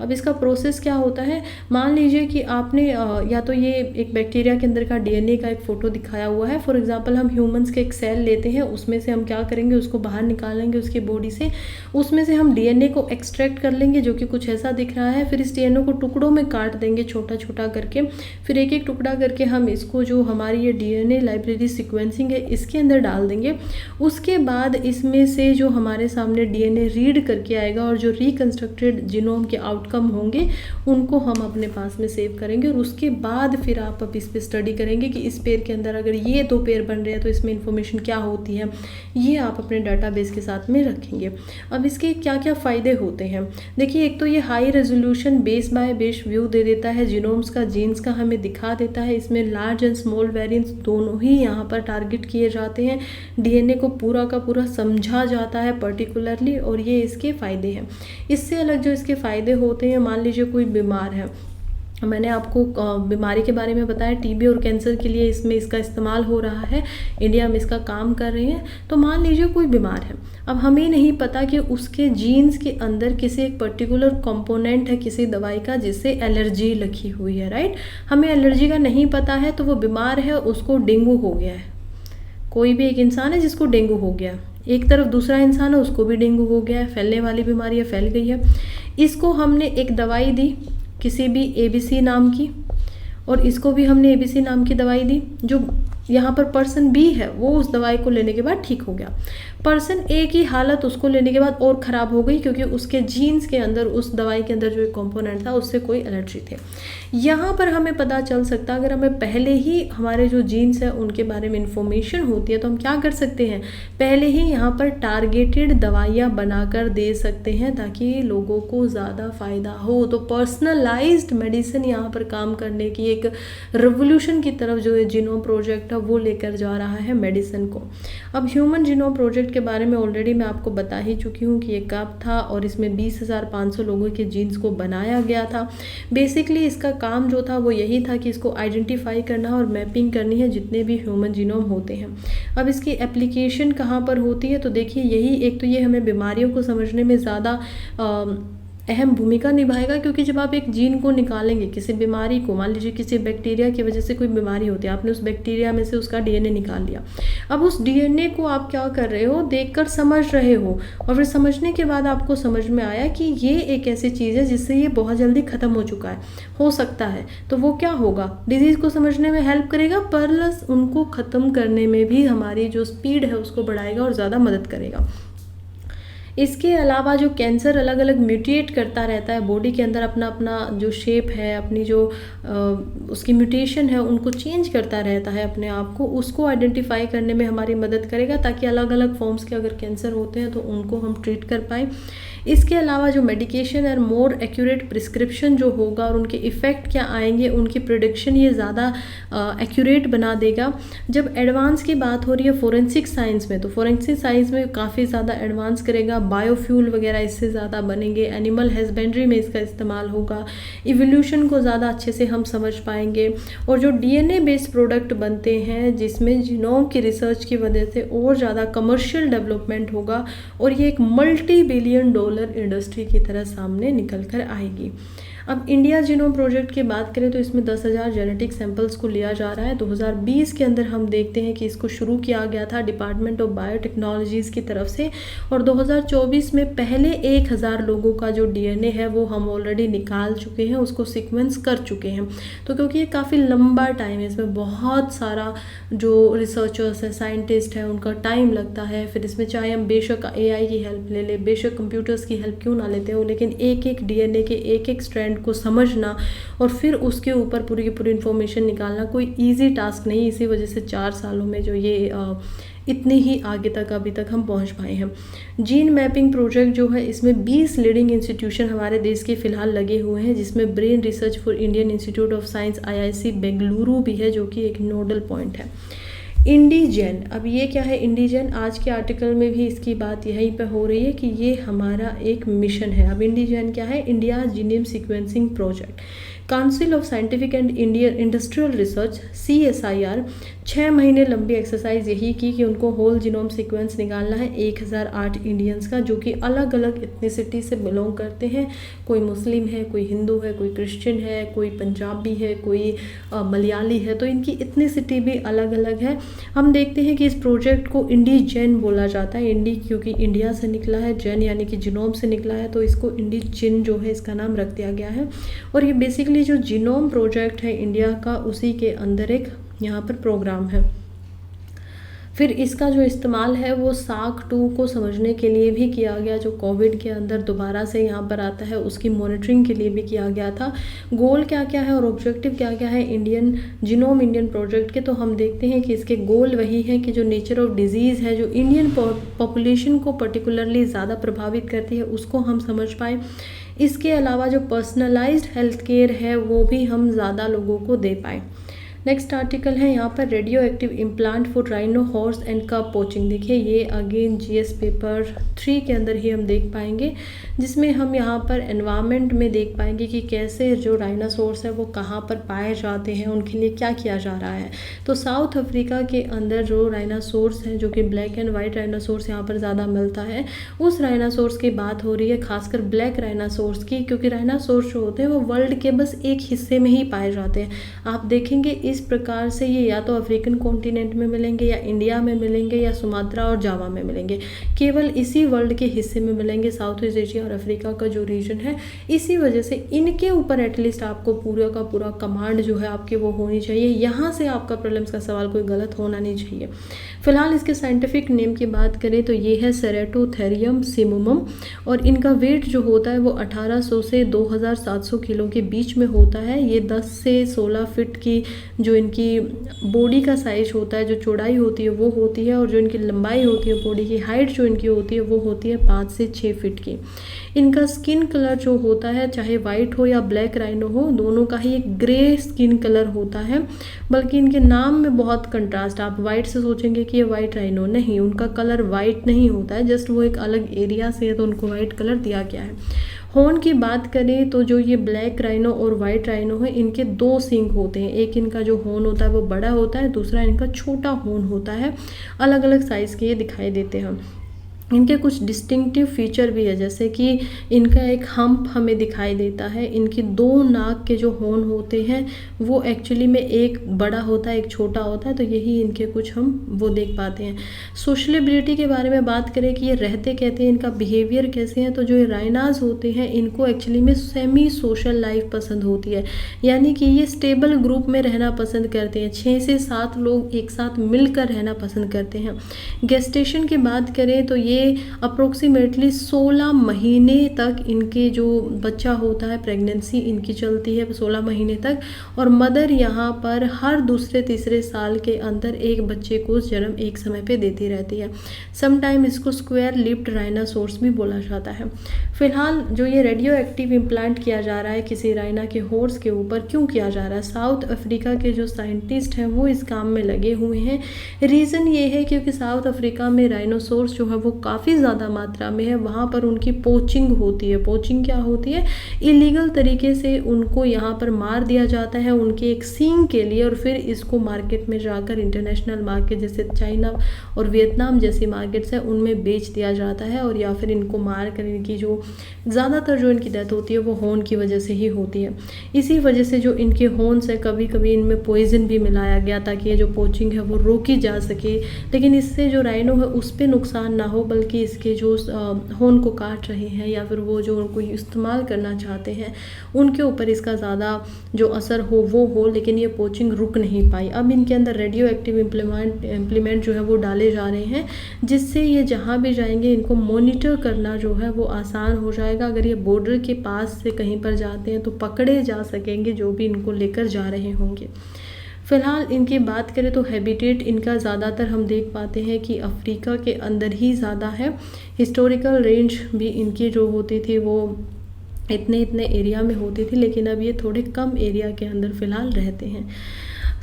अब इसका प्रोसेस क्या होता है, मान लीजिए कि आपने या तो ये एक बैक्टीरिया के अंदर का डीएनए का एक फ़ोटो दिखाया हुआ है। फॉर एग्जांपल हम ह्यूमंस के एक सेल लेते हैं, उसमें से हम क्या करेंगे, उसको बाहर निकालेंगे उसकी बॉडी से, उसमें से हम डीएनए को एक्सट्रैक्ट कर लेंगे जो कि कुछ ऐसा दिख रहा है। फिर इस डीएनए को टुकड़ों में काट देंगे छोटा छोटा करके, फिर एक एक टुकड़ा करके हम इसको जो हमारी ये डीएनए लाइब्रेरी सीक्वेंसिंग है इसके अंदर डाल देंगे। उसके बाद इसमें से जो हमारे सामने डीएनए रीड करके आएगा और जो रिकंस्ट्रक्टेड जीनोम के आउटकम होंगे उनको हम अपने पास में सेव करेंगे। और उसके बाद फिर आप अब इस पर स्टडी करेंगे कि इस पेयर के अंदर अगर ये 2 पेयर बन रहे हैं तो इसमें इंफॉर्मेशन क्या होती है, ये आप अपने डाटाबेस के साथ में रखेंगे। अब इसके क्या क्या फ़ायदे होते हैं, देखिए एक तो ये high resolution base by base view दे देता है, जीनोम्स का जीन्स का हमें दिखा देता है। इसमें लार्ज एंड स्मॉल वेरिएंट्स दोनों ही यहाँ पर टारगेट किए जाते हैं, डीएनए को पूरा का पूरा समझा जाता है पर्टिकुलरली, और ये इसके फ़ायदे हैं। इससे अलग जो इसके फ़ायदे होते हैं, मान लीजिए कोई बीमार है, मैंने आपको बीमारी के बारे में बताया, टीबी और कैंसर के लिए इसमें इसका इस्तेमाल हो रहा है, इंडिया में इसका काम कर रहे हैं। तो मान लीजिए कोई बीमार है, अब हमें नहीं पता कि उसके जीन्स के अंदर किसी एक पर्टिकुलर कंपोनेंट है किसी दवाई का जिससे एलर्जी लगी हुई है, राइट। हमें एलर्जी का नहीं पता है, तो वो बीमार है, उसको डेंगू हो गया है। कोई भी एक इंसान है जिसको डेंगू हो गया, एक तरफ दूसरा इंसान है उसको भी डेंगू हो गया है, फैलने वाली बीमारी है, फैल गई है। इसको हमने एक दवाई दी किसी भी ABC नाम की, और इसको भी हमने ABC नाम की दवाई दी। जो यहाँ पर पर्सन B है वो उस दवाई को लेने के बाद ठीक हो गया। पर्सन A की हालत उसको लेने के बाद और ख़राब हो गई क्योंकि उसके जीन्स के अंदर उस दवाई के अंदर जो एक कंपोनेंट था उससे कोई एलर्जी थे। यहाँ पर हमें पता चल सकता, अगर हमें पहले ही हमारे जो जीन्स हैं उनके बारे में इंफॉर्मेशन होती है तो हम क्या कर सकते हैं, पहले ही यहाँ पर टारगेटेड दवाइयाँ बनाकर दे सकते हैं ताकि लोगों को ज़्यादा फ़ायदा हो। तो पर्सनलाइज्ड मेडिसिन यहाँ पर काम करने की एक रेवोल्यूशन की तरफ जो जीनोम प्रोजेक्ट है वो लेकर जा रहा है मेडिसिन को। अब ह्यूमन जीनोम प्रोजेक्ट के बारे में ऑलरेडी मैं आपको बता ही चुकी हूँ कि ये कब था और इसमें 20,500 लोगों के जीन्स को बनाया गया था। बेसिकली इसका काम जो था वो यही था कि इसको आइडेंटिफाई करना और मैपिंग करनी है जितने भी ह्यूमन जीनोम होते हैं। अब इसकी एप्लीकेशन कहाँ पर होती है, तो देखिए यही एक तो ये हमें बीमारियों को समझने में ज़्यादा अहम भूमिका निभाएगा, क्योंकि जब आप एक जीन को निकालेंगे किसी बीमारी को, मान लीजिए किसी बैक्टीरिया की वजह से कोई बीमारी होती है, आपने उस बैक्टीरिया में से उसका डीएनए निकाल लिया। अब उस डीएनए को आप क्या कर रहे हो, देखकर समझ रहे हो, और फिर समझने के बाद आपको समझ में आया कि ये एक ऐसी चीज़ है जिससे ये बहुत जल्दी ख़त्म हो चुका है, हो सकता है, तो वो क्या होगा, डिजीज़ को समझने में हेल्प करेगा, प्लस उनको ख़त्म करने में भी हमारी जो स्पीड है उसको बढ़ाएगा और ज़्यादा मदद करेगा। इसके अलावा जो कैंसर अलग अलग म्यूटेट करता रहता है बॉडी के अंदर, अपना अपना जो शेप है, अपनी जो उसकी म्यूटेशन है उनको चेंज करता रहता है अपने आप को, उसको आइडेंटिफाई करने में हमारी मदद करेगा ताकि अलग अलग फॉर्म्स के अगर कैंसर होते हैं तो उनको हम ट्रीट कर पाएँ। इसके अलावा जो मेडिकेशन और मोर एक्यूरेट प्रिस्क्रिप्शन जो होगा और उनके इफ़ेक्ट क्या आएंगे, उनकी प्रेडिक्शन ये ज़्यादा एक्यूरेट बना देगा। जब एडवांस की बात हो रही है फोरेंसिक साइंस में, तो फोरेंसिक साइंस में काफ़ी ज़्यादा एडवांस करेगा, बायोफ्यूल वगैरह इससे ज़्यादा बनेंगे, एनिमल हस्बेंड्री में इसका इस्तेमाल होगा, इवोल्यूशन को ज़्यादा अच्छे से हम समझ पाएंगे, और जो डीएनए बेस्ड प्रोडक्ट बनते हैं जिसमें जीनोम की रिसर्च की वजह से और ज़्यादा कमर्शियल डेवलपमेंट होगा और ये एक $multi-billion इंडस्ट्री की तरह सामने निकल कर आएगी। अब इंडिया जीनोम प्रोजेक्ट की बात करें तो इसमें 10,000 जेनेटिक सैंपल्स को लिया जा रहा है। 2020 के अंदर हम देखते हैं कि इसको शुरू किया गया था डिपार्टमेंट ऑफ बायोटेक्नोलॉजीज़ की तरफ से, और 2024 में पहले 1,000 लोगों का जो डीएनए है वो हम ऑलरेडी निकाल चुके हैं, उसको सीक्वेंस कर चुके हैं। तो क्योंकि ये काफ़ी लंबा टाइम है, इसमें बहुत सारा जो रिसर्चर्स है, साइंटिस्ट हैं, उनका टाइम लगता है। फिर इसमें चाहे हम बेशक AI की हेल्प ले लें, बेशक कंप्यूटर्स की हेल्प क्यों ना लेते हो, लेकिन एक एक डीएनए के एक एक स्ट्रैंड एनवायरनमेंट को समझना और फिर उसके ऊपर पूरी की पूरी इन्फॉर्मेशन निकालना कोई ईजी टास्क नहीं। इसी वजह से 4 सालों में जो ये इतने ही आगे तक अभी तक हम पहुंच पाए हैं। जीन मैपिंग प्रोजेक्ट जो है, इसमें 20 लीडिंग इंस्टीट्यूशन हमारे देश के फिलहाल लगे हुए हैं, जिसमें brain research for Indian institute of science IIC Bengaluru भी है, जो कि एक नोडल पॉइंट है। इंडीजेन, अब ये क्या है इंडीजेन? आज के आर्टिकल में भी इसकी बात यहीं पे हो रही है कि ये हमारा एक मिशन है। अब इंडीजेन क्या है? India genome sequencing project. Council of scientific and Indian industrial research CSIR 6 महीने लंबी एक्सरसाइज यही की कि उनको होल जीनोम सीक्वेंस निकालना है 1008 इंडियंस का, जो कि अलग अलग इथनिसिटी से बिलोंग करते हैं। कोई मुस्लिम है, कोई हिंदू है, कोई क्रिश्चियन है, कोई पंजाबी है, कोई मलयाली है, तो इनकी इथनिसिटी भी अलग अलग है। हम देखते हैं कि इस प्रोजेक्ट को इंडीजेन बोला जाता है। इंडी क्योंकि इंडिया से निकला है, जेन यानी कि जीनोम से निकला है, तो इसको इंडीजिन जो है इसका नाम रख दिया गया है। और ये बेसिकली जो जीनोम प्रोजेक्ट है इंडिया का, उसी के अंदर एक यहाँ पर प्रोग्राम है। फिर इसका जो इस्तेमाल है वो SARS-2 को समझने के लिए भी किया गया, जो कोविड के अंदर दोबारा से यहाँ पर आता है, उसकी मॉनिटरिंग के लिए भी किया गया था। गोल क्या क्या है और ऑब्जेक्टिव क्या क्या है इंडियन प्रोजेक्ट के, तो हम देखते हैं कि इसके गोल वही है कि जो नेचर ऑफ डिजीज़ है, जो इंडियन पॉपुलेशन को पर्टिकुलरली ज़्यादा प्रभावित करती है, उसको हम समझ पाए। इसके अलावा जो पर्सनलाइज्ड हेल्थ केयर है वो भी हम ज़्यादा लोगों को दे पाए। नेक्स्ट आर्टिकल है यहाँ पर radio active implant for rhino horse and कब पोचिंग। देखिए ये अगेन GS पेपर 3 के अंदर ही हम देख पाएंगे, जिसमें हम यहाँ पर एनवायरनमेंट में देख पाएंगे कि कैसे जो राइनासोर्स है वो कहाँ पर पाए जाते हैं, उनके लिए क्या किया जा रहा है। तो साउथ अफ्रीका के अंदर जो राइनासोर्स है, जो कि ब्लैक एंड वाइट राइनासोर्स यहाँ पर ज़्यादा मिलता है, उस राइनासोर्स की बात हो रही है, खासकर ब्लैक राइनासोर्स की, क्योंकि राइनासोर्स जो होते हैं वो वर्ल्ड के बस एक हिस्से में ही पाए जाते हैं। आप देखेंगे इस प्रकार से ये या तो अफ्रीकन कॉन्टिनेंट में मिलेंगे, या इंडिया में मिलेंगे, या सुमात्रा और जावा में मिलेंगे। केवल इसी वर्ल्ड के हिस्से में मिलेंगे, साउथ ईस्ट एशिया और अफ्रीका का जो रीजन है। इसी वजह से इनके ऊपर एटलीस्ट आपको पूरा का पूरा कमांड जो है आपकी वो होनी चाहिए। यहाँ से आपका प्रीलिम्स का सवाल कोई गलत होना नहीं चाहिए। फिलहाल इसके साइंटिफिक नेम की बात करें तो ये है सेरेटोथेरियम सिमुमम, और इनका वेट जो होता है वो 1800 से 2700 किलो के बीच में होता है। ये 10 से 16 फीट की जो इनकी बॉडी का साइज होता है, जो चौड़ाई होती है वो होती है, और जो इनकी लंबाई होती है, बॉडी की हाइट जो इनकी होती है वो होती है 5 से 6 फीट की। इनका स्किन कलर जो होता है, चाहे वाइट हो या ब्लैक राइनो हो, दोनों का ही एक ग्रे स्किन कलर होता है। बल्कि इनके नाम में बहुत कंट्रास्ट, आप वाइट से सोचेंगे कि ये वाइट राइनो, नहीं, उनका कलर वाइट नहीं होता है, जस्ट वो एक अलग एरिया से है तो उनको वाइट कलर दिया गया है। हॉर्न की बात करें तो जो ये ब्लैक राइनो और वाइट राइनो है, इनके 2 सींग होते हैं। एक इनका जो हॉर्न होता है वो बड़ा होता है, दूसरा इनका छोटा हॉर्न होता है। अलग अलग साइज़ के ये दिखाई देते हैं। इनके कुछ डिस्टिंक्टिव फीचर भी है, जैसे कि इनका एक हम्प हमें दिखाई देता है। इनकी 2 नाक के जो हॉर्न होते हैं वो एक्चुअली में एक बड़ा होता है, एक छोटा होता है, तो यही इनके कुछ हम वो देख पाते हैं। सोशलेबिलिटी के बारे में बात करें कि ये रहते कहते हैं, इनका बिहेवियर कैसे हैं, तो जो ये राइनाज होते हैं इनको एक्चुअली में सेमी सोशल लाइफ पसंद होती है, यानी कि ये स्टेबल ग्रुप में रहना पसंद करते हैं। 6 से 7 लोग एक साथ मिलकर रहना पसंद करते हैं। गेस्टेशन की बात करें तो ये अप्रोक्सीमेटली 16 महीने तक इनके जो बच्चा होता है, प्रेगनेंसी इनकी चलती है 16 महीने तक, और मदर यहाँ पर हर दूसरे तीसरे साल के अंदर एक बच्चे को जन्म एक समय पे देती रहती है। समटाइम इसको स्क्वायर लिप्ड राइनासोर्स भी बोला जाता है। फिलहाल जो ये रेडियो एक्टिव इम्प्लांट किया जा रहा है किसी राइना के हॉर्स के ऊपर, क्यों किया जा रहा है? साउथ अफ्रीका के जो साइंटिस्ट हैं वो इस काम में लगे हुए हैं। रीज़न ये है क्योंकि साउथ अफ्रीका में राइनोसोर्स जो है वो काफ़ी ज़्यादा मात्रा में है। वहाँ पर उनकी पोचिंग होती है। पोचिंग क्या होती है? इलीगल तरीके से उनको यहाँ पर मार दिया जाता है उनके एक सींग के लिए, और फिर इसको मार्केट में जाकर इंटरनेशनल मार्केट जैसे चाइना और वियतनाम जैसी मार्केट्स है उनमें बेच दिया जाता है, और या फिर इनको मार कर इनकी जो ज़्यादातर जो इनकी डेथ होती है वो हॉर्न की वजह से ही होती है। इसी वजह से जो इनके हॉर्न्स है, कभी कभी इनमें पॉइजन भी मिलाया गया ताकि ये जो पोचिंग है वो रोकी जा सके, लेकिन इससे जो राइनो है उस पर नुकसान ना हो, बल्कि इसके जो हॉर्न को काट रहे हैं या फिर वो जो उनको इस्तेमाल करना चाहते हैं उनके ऊपर इसका ज़्यादा जो असर हो वो हो, लेकिन ये पोचिंग रुक नहीं पाई। अब इनके अंदर रेडियो एक्टिव इम्प्लीमेंट जो है वो डाले जा रहे हैं, जिससे ये जहाँ भी जाएंगे इनको मॉनिटर करना जो है वो आसान हो जाएगा। अगर ये बॉर्डर के पास से कहीं पर जाते हैं तो पकड़े जा सकेंगे जो भी इनको लेकर जा रहे होंगे। फ़िलहाल इनकी बात करें तो हैबिटेट इनका ज़्यादातर हम देख पाते हैं कि अफ्रीका के अंदर ही ज़्यादा है। हिस्टोरिकल रेंज भी इनकी जो होती थी वो इतने एरिया में होती थी, लेकिन अब ये थोड़े कम एरिया के अंदर फ़िलहाल रहते हैं।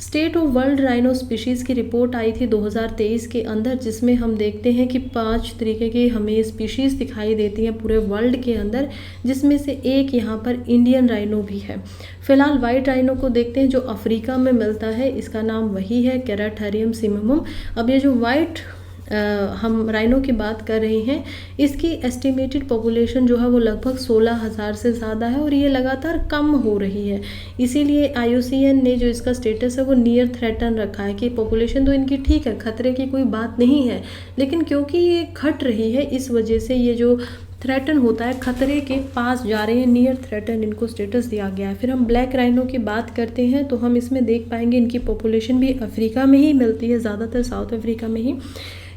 State of world rhino species की रिपोर्ट आई थी 2023 के अंदर, जिसमें हम देखते हैं कि 5 तरीके की हमें स्पीशीज़ दिखाई देती हैं पूरे वर्ल्ड के अंदर, जिसमें से एक यहाँ पर इंडियन राइनो भी है। फ़िलहाल वाइट राइनो को देखते हैं जो अफ्रीका में मिलता है, इसका नाम वही है केराथेरियम सिमिमम। अब ये जो वाइट हम राइनो की बात कर रहे हैं, इसकी एस्टिमेटेड पॉपुलेशन जो है वो लगभग 16,000 से ज़्यादा है और ये लगातार कम हो रही है। इसीलिए IUCN ने जो इसका स्टेटस है वो नियर थ्रेटन रखा है कि पॉपुलेशन तो इनकी ठीक है, खतरे की कोई बात नहीं है, लेकिन क्योंकि ये घट रही है इस वजह से ये जो थ्रेटन होता है, खतरे के पास जा रहे हैं, नियर थ्रेटन इनको स्टेटस दिया गया है। फिर हम ब्लैक राइनो की बात करते हैं तो हम इसमें देख पाएंगे इनकी पॉपुलेशन भी अफ्रीका में ही मिलती है, ज़्यादातर साउथ अफ्रीका में ही।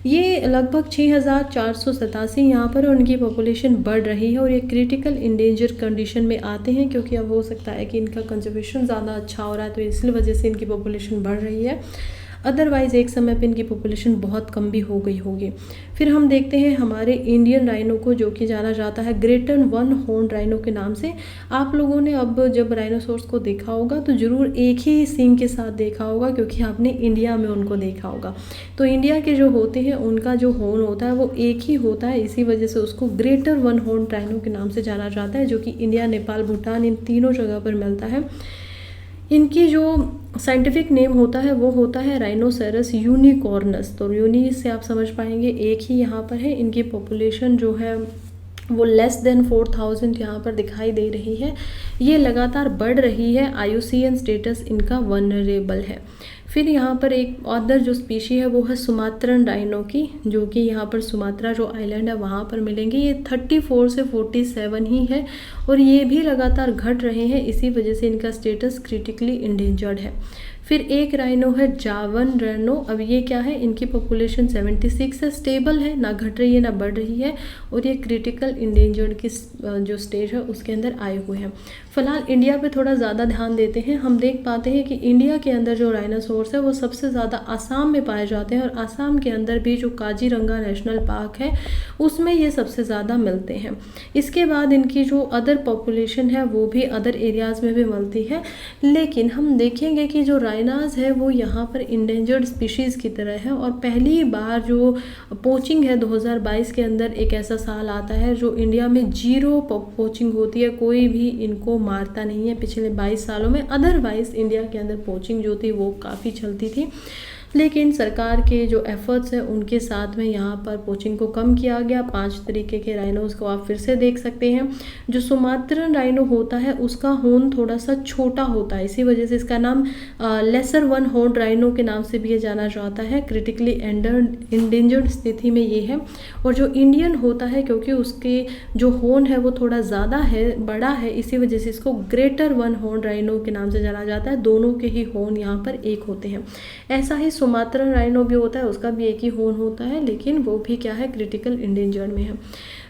ये लगभग 6,487 यहाँ पर उनकी पॉपुलेशन बढ़ रही है और ये क्रिटिकल इंडेंजर कंडीशन में आते हैं, क्योंकि अब हो सकता है कि इनका कंजर्वेशन ज़्यादा अच्छा हो रहा है तो इसी वजह से इनकी पॉपुलेशन बढ़ रही है। अदरवाइज़ एक समय पे इनकी पॉपुलेशन बहुत कम भी हो गई होगी। फिर हम देखते हैं हमारे इंडियन राइनो को, जो कि जाना जाता है ग्रेटर वन हॉर्न राइनो के नाम से। आप लोगों ने अब जब राइनोसोर्स को देखा होगा तो ज़रूर एक ही सींग के साथ देखा होगा, क्योंकि आपने इंडिया में उनको देखा होगा। तो इंडिया के जो होते हैं उनका जो हॉर्न होता है वो एक ही होता है, इसी वजह से उसको ग्रेटर वन हॉर्न राइनो के नाम से जाना जाता है, जो कि इंडिया, नेपाल, भूटान इन तीनों जगह पर मिलता है। इनकी जो साइंटिफिक नेम होता है वो होता है राइनोसेरस यूनिकॉर्नस। तो यूनी से आप समझ पाएंगे एक ही यहाँ पर है। इनकी पॉपुलेशन जो है वो लेस देन 4,000 यहाँ पर दिखाई दे रही है। ये लगातार बढ़ रही है। IUCN स्टेटस इनका वनरेबल है। फिर यहाँ पर एक अदर जो स्पीशी है वो है सुमात्रन राइनो की, जो कि यहाँ पर सुमात्रा जो आइलैंड है वहाँ पर मिलेंगे। ये 34 से 47 ही है और ये भी लगातार घट रहे हैं, इसी वजह से इनका स्टेटस क्रिटिकली इंडेंजर्ड है। फिर एक राइनो है जावन राइनो। अब ये क्या है, इनकी पॉपुलेशन 76 है, स्टेबल है, ना घट रही है ना बढ़ रही है और ये क्रिटिकल इंडेंजर्ड की जो स्टेज है उसके अंदर आए हुए हैं। फ़िलहाल इंडिया पे थोड़ा ज़्यादा ध्यान देते हैं। हम देख पाते हैं कि इंडिया के अंदर जो राइनोसोर्स है वो सबसे ज़्यादा आसाम में पाए जाते हैं और आसाम के अंदर भी जो काजीरंगा नेशनल पार्क है उसमें ये सबसे ज़्यादा मिलते हैं। इसके बाद इनकी जो अदर पॉपुलेशन है वो भी अदर एरियाज़ में भी मिलती है, लेकिन हम देखेंगे कि जो राइनाज है वो यहाँ पर इंडेंजर्ड स्पीशीज़ की तरह है। और पहली बार जो पोचिंग है 2022 के अंदर एक ऐसा साल आता है जो इंडिया में 0 पोचिंग होती है, कोई भी इनको मारता नहीं है पिछले 22 सालों में। अदरवाइज़ इंडिया के अंदर पोचिंग जो थी वो काफ़ी चलती थी, लेकिन सरकार के जो एफर्ट्स हैं उनके साथ में यहाँ पर पोचिंग को कम किया गया। 5 तरीके के राइनोज को आप फिर से देख सकते हैं। जो सुमात्रन राइनो होता है उसका हॉर्न थोड़ा सा छोटा होता है, इसी वजह से इसका नाम लेसर वन हॉर्न राइनो के नाम से भी ये जाना जाता है। क्रिटिकली इंडेंजर्ड स्थिति में ये है। और जो इंडियन होता है, क्योंकि उसके जो हॉर्न है वो थोड़ा ज़्यादा है, बड़ा है, इसी वजह से इसको ग्रेटर वन हॉर्न राइनो के नाम से जाना जाता है। दोनों के ही हॉर्न यहाँ पर एक होते हैं। ऐसा ही सुमात्रन राइनो भी होता है, उसका भी एक ही हॉर्न होता है, लेकिन वो भी क्या है, क्रिटिकल इंडेंजर्ड में है।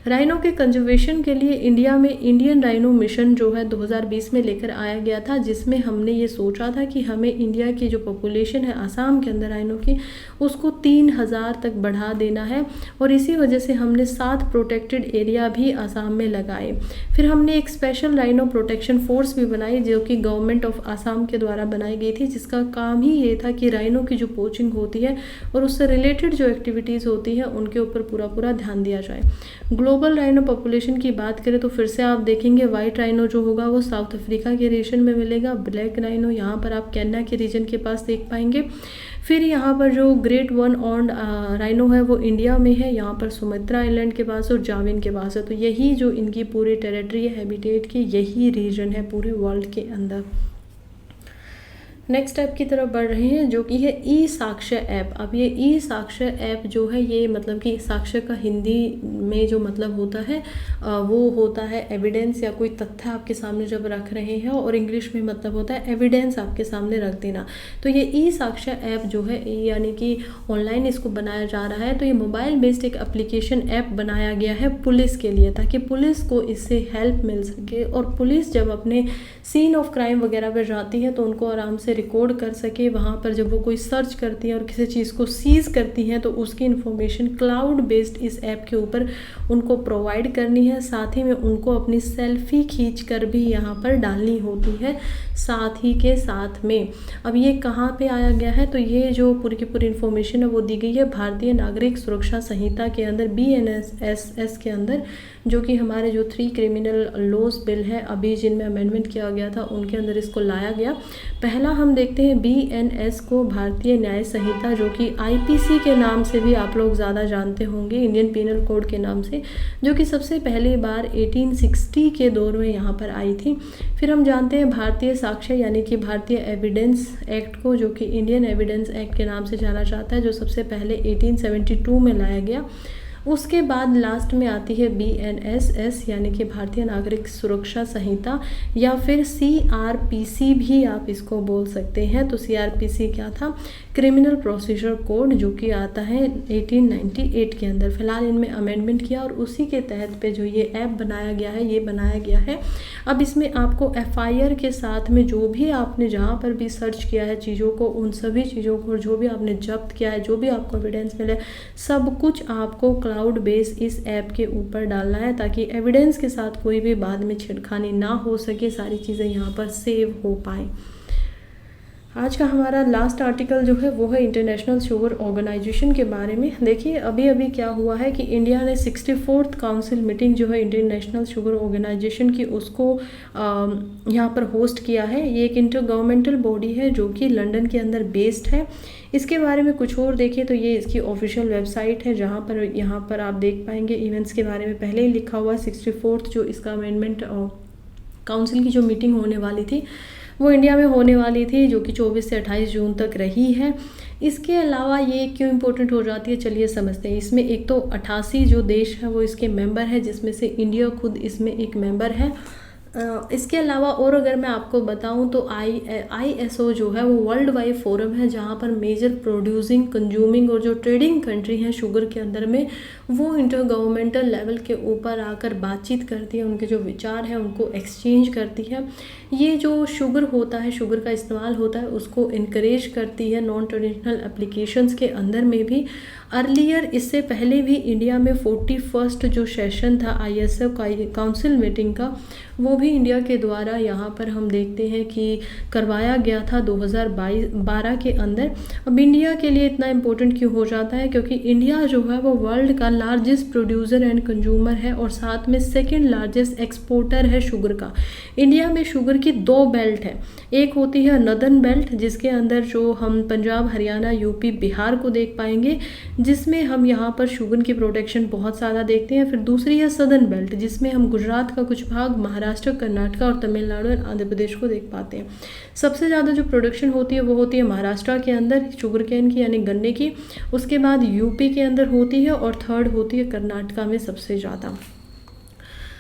राइनो के कंजर्वेशन के लिए इंडिया में इंडियन राइनो मिशन जो है 2020 में लेकर आया गया था, जिसमें हमने ये सोचा था कि हमें इंडिया की जो पॉपुलेशन है आसाम के अंदर राइनो की उसको 3,000 तक बढ़ा देना है। और इसी वजह से हमने 7 प्रोटेक्टेड एरिया भी आसाम में लगाए। फिर हमने एक स्पेशल राइनो प्रोटेक्शन फोर्स भी बनाई, जो कि गवर्नमेंट ऑफ आसाम के द्वारा बनाई गई थी, जिसका काम ही ये था कि राइनो की जो पोचिंग होती है और उससे रिलेटेड जो एक्टिविटीज़ होती है उनके ऊपर पूरा ध्यान दिया जाए। ग्लोबल राइनो पॉपुलेशन की बात करें तो फिर से आप देखेंगे वाइट राइनो जो होगा वो साउथ अफ्रीका के रीजन में मिलेगा। ब्लैक राइनो यहाँ पर आप केन्या के रीजन के पास देख पाएंगे। फिर यहाँ पर जो ग्रेट वन ऑर्न राइनो है वो इंडिया में है, यहाँ पर सुमात्रा आइलैंड के पास और जाविन के पास है। तो यही जो इनकी पूरी टेरिटरी है हैबिटेट की, यही रीजन है पूरे वर्ल्ड के अंदर। नेक्स्ट ऐप की तरफ बढ़ रहे हैं जो कि है ई साक्ष्य ऐप। अब ये ई साक्ष्य ऐप जो है ये मतलब कि साक्ष्य का हिंदी में जो मतलब होता है वो होता है एविडेंस या कोई तथ्य आपके सामने जब रख रहे हैं, और इंग्लिश में मतलब होता है एविडेंस आपके सामने रख देना। तो ये ई साक्ष्य ऐप जो है यानी कि ऑनलाइन इसको बनाया जा रहा है। तो ये मोबाइल बेस्ड एक एप्लीकेशन ऐप बनाया गया है पुलिस के लिए, ताकि पुलिस को इससे हेल्प मिल सके और पुलिस जब अपने सीन ऑफ क्राइम वगैरह पर जाती है तो उनको आराम से रिकॉर्ड कर सके। वहाँ पर जब वो कोई सर्च करती है और किसी चीज़ को सीज करती हैं तो उसकी इन्फॉर्मेशन क्लाउड बेस्ड इस ऐप के ऊपर उनको प्रोवाइड करनी है। साथ ही में उनको अपनी सेल्फी खींच कर भी यहाँ पर डालनी होती है साथ ही के साथ में। अब ये कहाँ पे आया गया है, तो ये जो पूरी की पूरी इन्फॉर्मेशन है वो दी गई है भारतीय नागरिक सुरक्षा संहिता के अंदर BNSS के अंदर, जो कि हमारे जो 3 क्रिमिनल लॉज बिल है अभी जिनमें अमेंडमेंट किया गया था उनके अंदर इसको लाया गया। पहला हम देखते हैं BNS को, भारतीय न्याय संहिता, जो कि IPC के नाम से भी आप लोग ज़्यादा जानते होंगे, इंडियन पीनल कोड के नाम से, जो कि सबसे पहली बार 1860 के दौर में यहाँ पर आई थी। फिर हम जानते हैं भारतीय साक्ष्य यानी कि भारतीय एविडेंस एक्ट को, जो कि इंडियन एविडेंस एक्ट के नाम से जाना जाता है, जो सबसे पहले 1872 में लाया गया। उसके बाद लास्ट में आती है BNSS यानी कि भारतीय नागरिक सुरक्षा संहिता या फिर CRPC भी आप इसको बोल सकते हैं। तो CRPC क्या था, क्रिमिनल प्रोसीजर कोड, जो कि आता है 1898 के अंदर। फिलहाल इनमें अमेंडमेंट किया और उसी के तहत पे जो ये ऐप बनाया गया है ये बनाया गया है। अब इसमें आपको FIR के साथ में जो भी आपने जहाँ पर भी सर्च किया है चीज़ों को, उन सभी चीज़ों को जो भी आपने जब्त किया है, जो भी आपको एविडेंस मिले, सब कुछ आपको क्लाउड बेस इस ऐप के ऊपर डालना है, ताकि एविडेंस के साथ कोई भी बाद में छेड़खानी ना हो सके, सारी चीज़ें यहाँ पर सेव हो पाए। आज का हमारा लास्ट आर्टिकल जो है वो है इंटरनेशनल शुगर ऑर्गेनाइजेशन के बारे में। देखिए अभी अभी क्या हुआ है कि इंडिया ने 64th काउंसिल मीटिंग जो है इंटरनेशनल शुगर ऑर्गेनाइजेशन की, उसको यहाँ पर होस्ट किया है। ये एक इंटर गवर्नमेंटल बॉडी है जो कि लंदन के अंदर बेस्ड है। इसके बारे में कुछ और देखिए तो ये इसकी ऑफिशियल वेबसाइट है, जहाँ पर यहाँ पर आप देख पाएंगे इवेंट्स के बारे में पहले ही लिखा हुआ है। 64th जो इसका अमेंडमेंट काउंसिल की जो मीटिंग होने वाली थी वो इंडिया में होने वाली थी, जो कि 24 से 28 जून तक रही है। इसके अलावा ये क्यों इम्पोर्टेंट हो जाती है, चलिए समझते हैं। इसमें एक तो 88 जो देश है वो इसके मेंबर है, जिसमें से इंडिया खुद इसमें एक मेंबर है। इसके अलावा और अगर मैं आपको बताऊं तो ISO जो है वो वर्ल्ड वाइड फोरम है, जहां पर मेजर प्रोड्यूसिंग, कंज्यूमिंग और जो ट्रेडिंग कंट्री हैं शुगर के अंदर में, वो इंटर गवर्नमेंटल लेवल के ऊपर आकर बातचीत करती है, उनके जो विचार हैं उनको एक्सचेंज करती है। ये जो शुगर होता है, शुगर का इस्तेमाल होता है, उसको इनकरेज करती है नॉन ट्रेडिशनल एप्लीकेशंस के अंदर में भी। अर्लियर इससे पहले भी इंडिया में 41st जो सेशन था ISO काउंसिल मीटिंग का, वो भी इंडिया के द्वारा यहाँ पर हम देखते हैं कि करवाया गया था 2012 के अंदर। अब इंडिया के लिए इतना इम्पोर्टेंट क्यों हो जाता है, क्योंकि इंडिया जो है वो वर्ल्ड का लार्जेस्ट प्रोड्यूसर एंड कंज्यूमर है और साथ में सेकंड लार्जेस्ट एक्सपोर्टर है शुगर का। इंडिया में शुगर की 2 बेल्ट है, एक होती है नदर्न बेल्ट, जिसके अंदर जो हम पंजाब, हरियाणा, यूपी, बिहार को देख पाएंगे, जिसमें हम यहाँ पर शुगर की प्रोडक्शन बहुत ज़्यादा देखते हैं। फिर दूसरी है सदर्न बेल्ट, जिसमें हम गुजरात का कुछ भाग, महाराष्ट्र, कर्नाटक और तमिलनाडु और आंध्र प्रदेश को देख पाते हैं। सबसे ज़्यादा जो प्रोडक्शन होती है वो होती है महाराष्ट्र के अंदर शुगर केन की यानी गन्ने की, उसके बाद यूपी के अंदर होती है और थर्ड होती है कर्नाटका में सबसे ज़्यादा।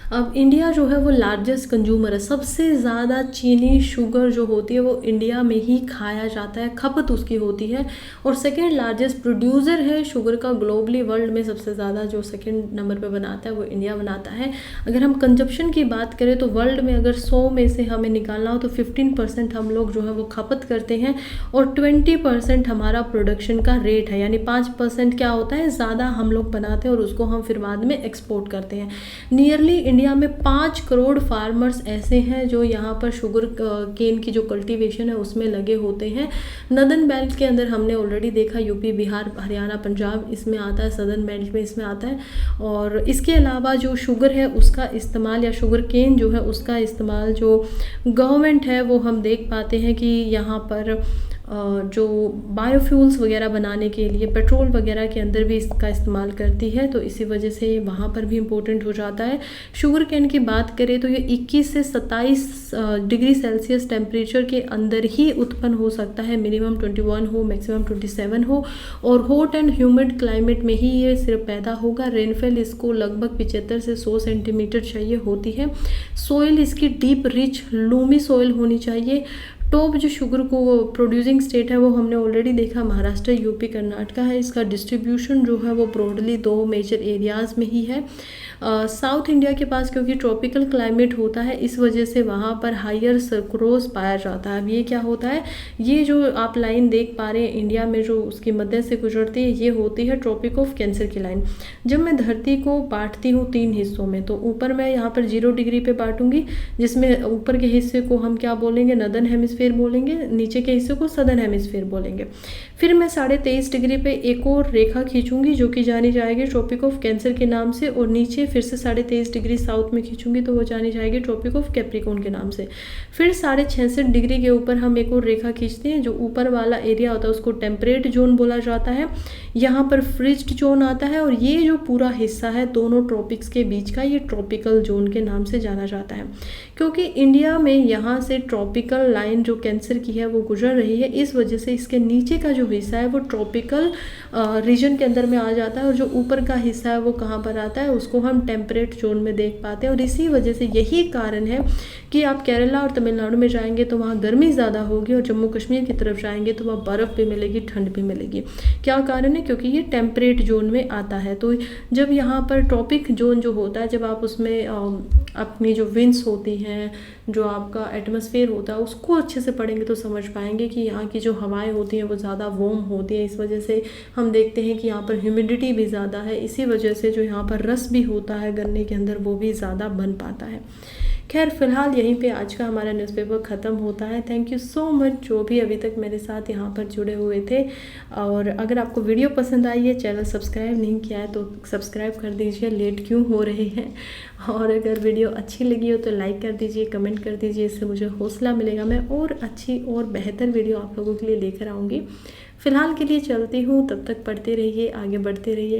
अब इंडिया जो है वो लार्जेस्ट कंज्यूमर है, सबसे ज़्यादा चीनी शुगर जो होती है वो इंडिया में ही खाया जाता है, खपत उसकी होती है, और सेकेंड लार्जेस्ट प्रोड्यूसर है शुगर का ग्लोबली, वर्ल्ड में सबसे ज़्यादा जो सेकेंड नंबर पे बनाता है वो इंडिया बनाता है। अगर हम कंजप्शन की बात करें तो वर्ल्ड में अगर 100 में से हमें निकालना हो तो 15% हम लोग जो है वो खपत करते हैं और 20% हमारा प्रोडक्शन का रेट है, यानी 5% क्या होता है ज़्यादा हम लोग बनाते हैं और उसको हम फिर बाद में एक्सपोर्ट करते हैं। नियरली इंडिया में 5 करोड़ फार्मर्स ऐसे हैं जो यहाँ पर शुगर केन की जो कल्टीवेशन है उसमें लगे होते हैं। नदर्न बेल्ट के अंदर हमने ऑलरेडी देखा, यूपी, बिहार, हरियाणा, पंजाब इसमें आता है, सदर्न बेल्ट में इसमें आता है। और इसके अलावा जो शुगर है उसका इस्तेमाल या शुगर केन जो है उसका इस्तेमाल जो गवर्नमेंट है वो हम देख पाते हैं कि यहाँ पर जो बायोफ्यूल्स वगैरह बनाने के लिए पेट्रोल वगैरह के अंदर भी इसका इस्तेमाल करती है, तो इसी वजह से वहाँ पर भी इम्पोर्टेंट हो जाता है। शुगर कैन की बात करें तो ये 21 से 27 डिग्री सेल्सियस टेम्परेचर के अंदर ही उत्पन्न हो सकता है, मिनिमम 21 हो मैक्सिमम 27 हो, और हॉट एंड ह्यूमिड क्लाइमेट में ही ये सिर्फ पैदा होगा। रेनफॉल इसको लगभग 75 से 100 सेंटीमीटर चाहिए होती है। सोइल इसकी डीप रिच लूमी सोइल होनी चाहिए। टॉप जो शुगर को प्रोड्यूसिंग स्टेट है वो हमने ऑलरेडी देखा महाराष्ट्र, यूपी, कर्नाटका है। इसका डिस्ट्रीब्यूशन जो है वो ब्रॉडली 2 मेजर एरियाज़ में ही है। साउथ इंडिया के पास क्योंकि ट्रॉपिकल क्लाइमेट होता है, इस वजह से वहाँ पर हायर सर्क्रोज पाया जाता है। अब ये क्या होता है, ये जो आप लाइन देख पा रहे हैं इंडिया में जो उसकी मध्य से गुजरती है, ये होती है ट्रॉपिक ऑफ कैंसर की लाइन। जब मैं धरती को बांटती हूँ 3 हिस्सों में, तो ऊपर मैं यहाँ पर 0 डिग्री पे बांटूंगी, जिसमें ऊपर के हिस्से को हम क्या बोलेंगे, नदर्न हेमिस्फीयर बोलेंगे, नीचे के हिस्से को सदर्न हेमिस्फीयर बोलेंगे। फिर मैं 23.5 डिग्री पे एक और रेखा खींचूंगी जो कि जानी जाएगी ट्रॉपिक ऑफ कैंसर के नाम से, और नीचे फिर से 23.5 डिग्री साउथ में खींचूंगी तो वो जानी जाएगी ट्रॉपिक ऑफ कैप्रिकॉर्न के नाम से। फिर 66.5 डिग्री के ऊपर हम एक और रेखा खींचते हैं, जो ऊपर वाला एरिया होता है उसको टेम्परेट जोन बोला जाता है। यहाँ पर फ्रिज्ड जोन आता है, और ये जो पूरा हिस्सा है दोनों ट्रॉपिक्स के बीच का, ये ट्रॉपिकल जोन के नाम से जाना जाता है। क्योंकि इंडिया में यहाँ से ट्रॉपिकल लाइन जो कैंसर की है वो गुजर रही है, इस वजह से इसके नीचे का जो हिस्सा है वो ट्रॉपिकल रीजन के अंदर में आ जाता है, और जो ऊपर का हिस्सा है वो कहाँ पर आता है, उसको हम टेम्परेट जोन में देख पाते हैं। और इसी वजह से यही कारण है कि आप केरला और तमिलनाडु में जाएंगे तो वहाँ गर्मी ज़्यादा होगी, और जम्मू कश्मीर की तरफ जाएंगे तो वहाँ बर्फ़ भी मिलेगी, ठंड भी मिलेगी। क्या कारण है, क्योंकि ये टेम्परेट जोन में आता है। तो जब यहाँ पर ट्रॉपिक जोन जो होता है, जब आप उसमें अपनी जो विंड्स होती हैं, जो आपका एटमॉस्फेयर होता है, उसको अच्छे से पढ़ेंगे तो समझ पाएंगे कि यहाँ की जो हवाएं होती हैं वो ज़्यादा वार्म होती हैं। इस वजह से हम देखते हैं कि यहाँ पर ह्यूमिडिटी भी ज़्यादा है, इसी वजह से जो यहाँ पर रस भी होता है गन्ने के अंदर वो भी ज़्यादा बन पाता है। खैर फ़िलहाल यहीं पे आज का हमारा न्यूज़पेपर ख़त्म होता है। थैंक यू सो मच जो भी अभी तक मेरे साथ यहाँ पर जुड़े हुए थे, और अगर आपको वीडियो पसंद आई है, चैनल सब्सक्राइब नहीं किया है तो सब्सक्राइब कर दीजिए, लेट क्यों हो रहे हैं। और अगर वीडियो अच्छी लगी हो तो लाइक कर दीजिए, कमेंट कर दीजिए, इससे मुझे हौसला मिलेगा, मैं और अच्छी और बेहतर वीडियो आप लोगों के लिए लेकर आऊँगी। फ़िलहाल के लिए चलती हूँ, तब तक पढ़ते रहिए, आगे बढ़ते रहिए।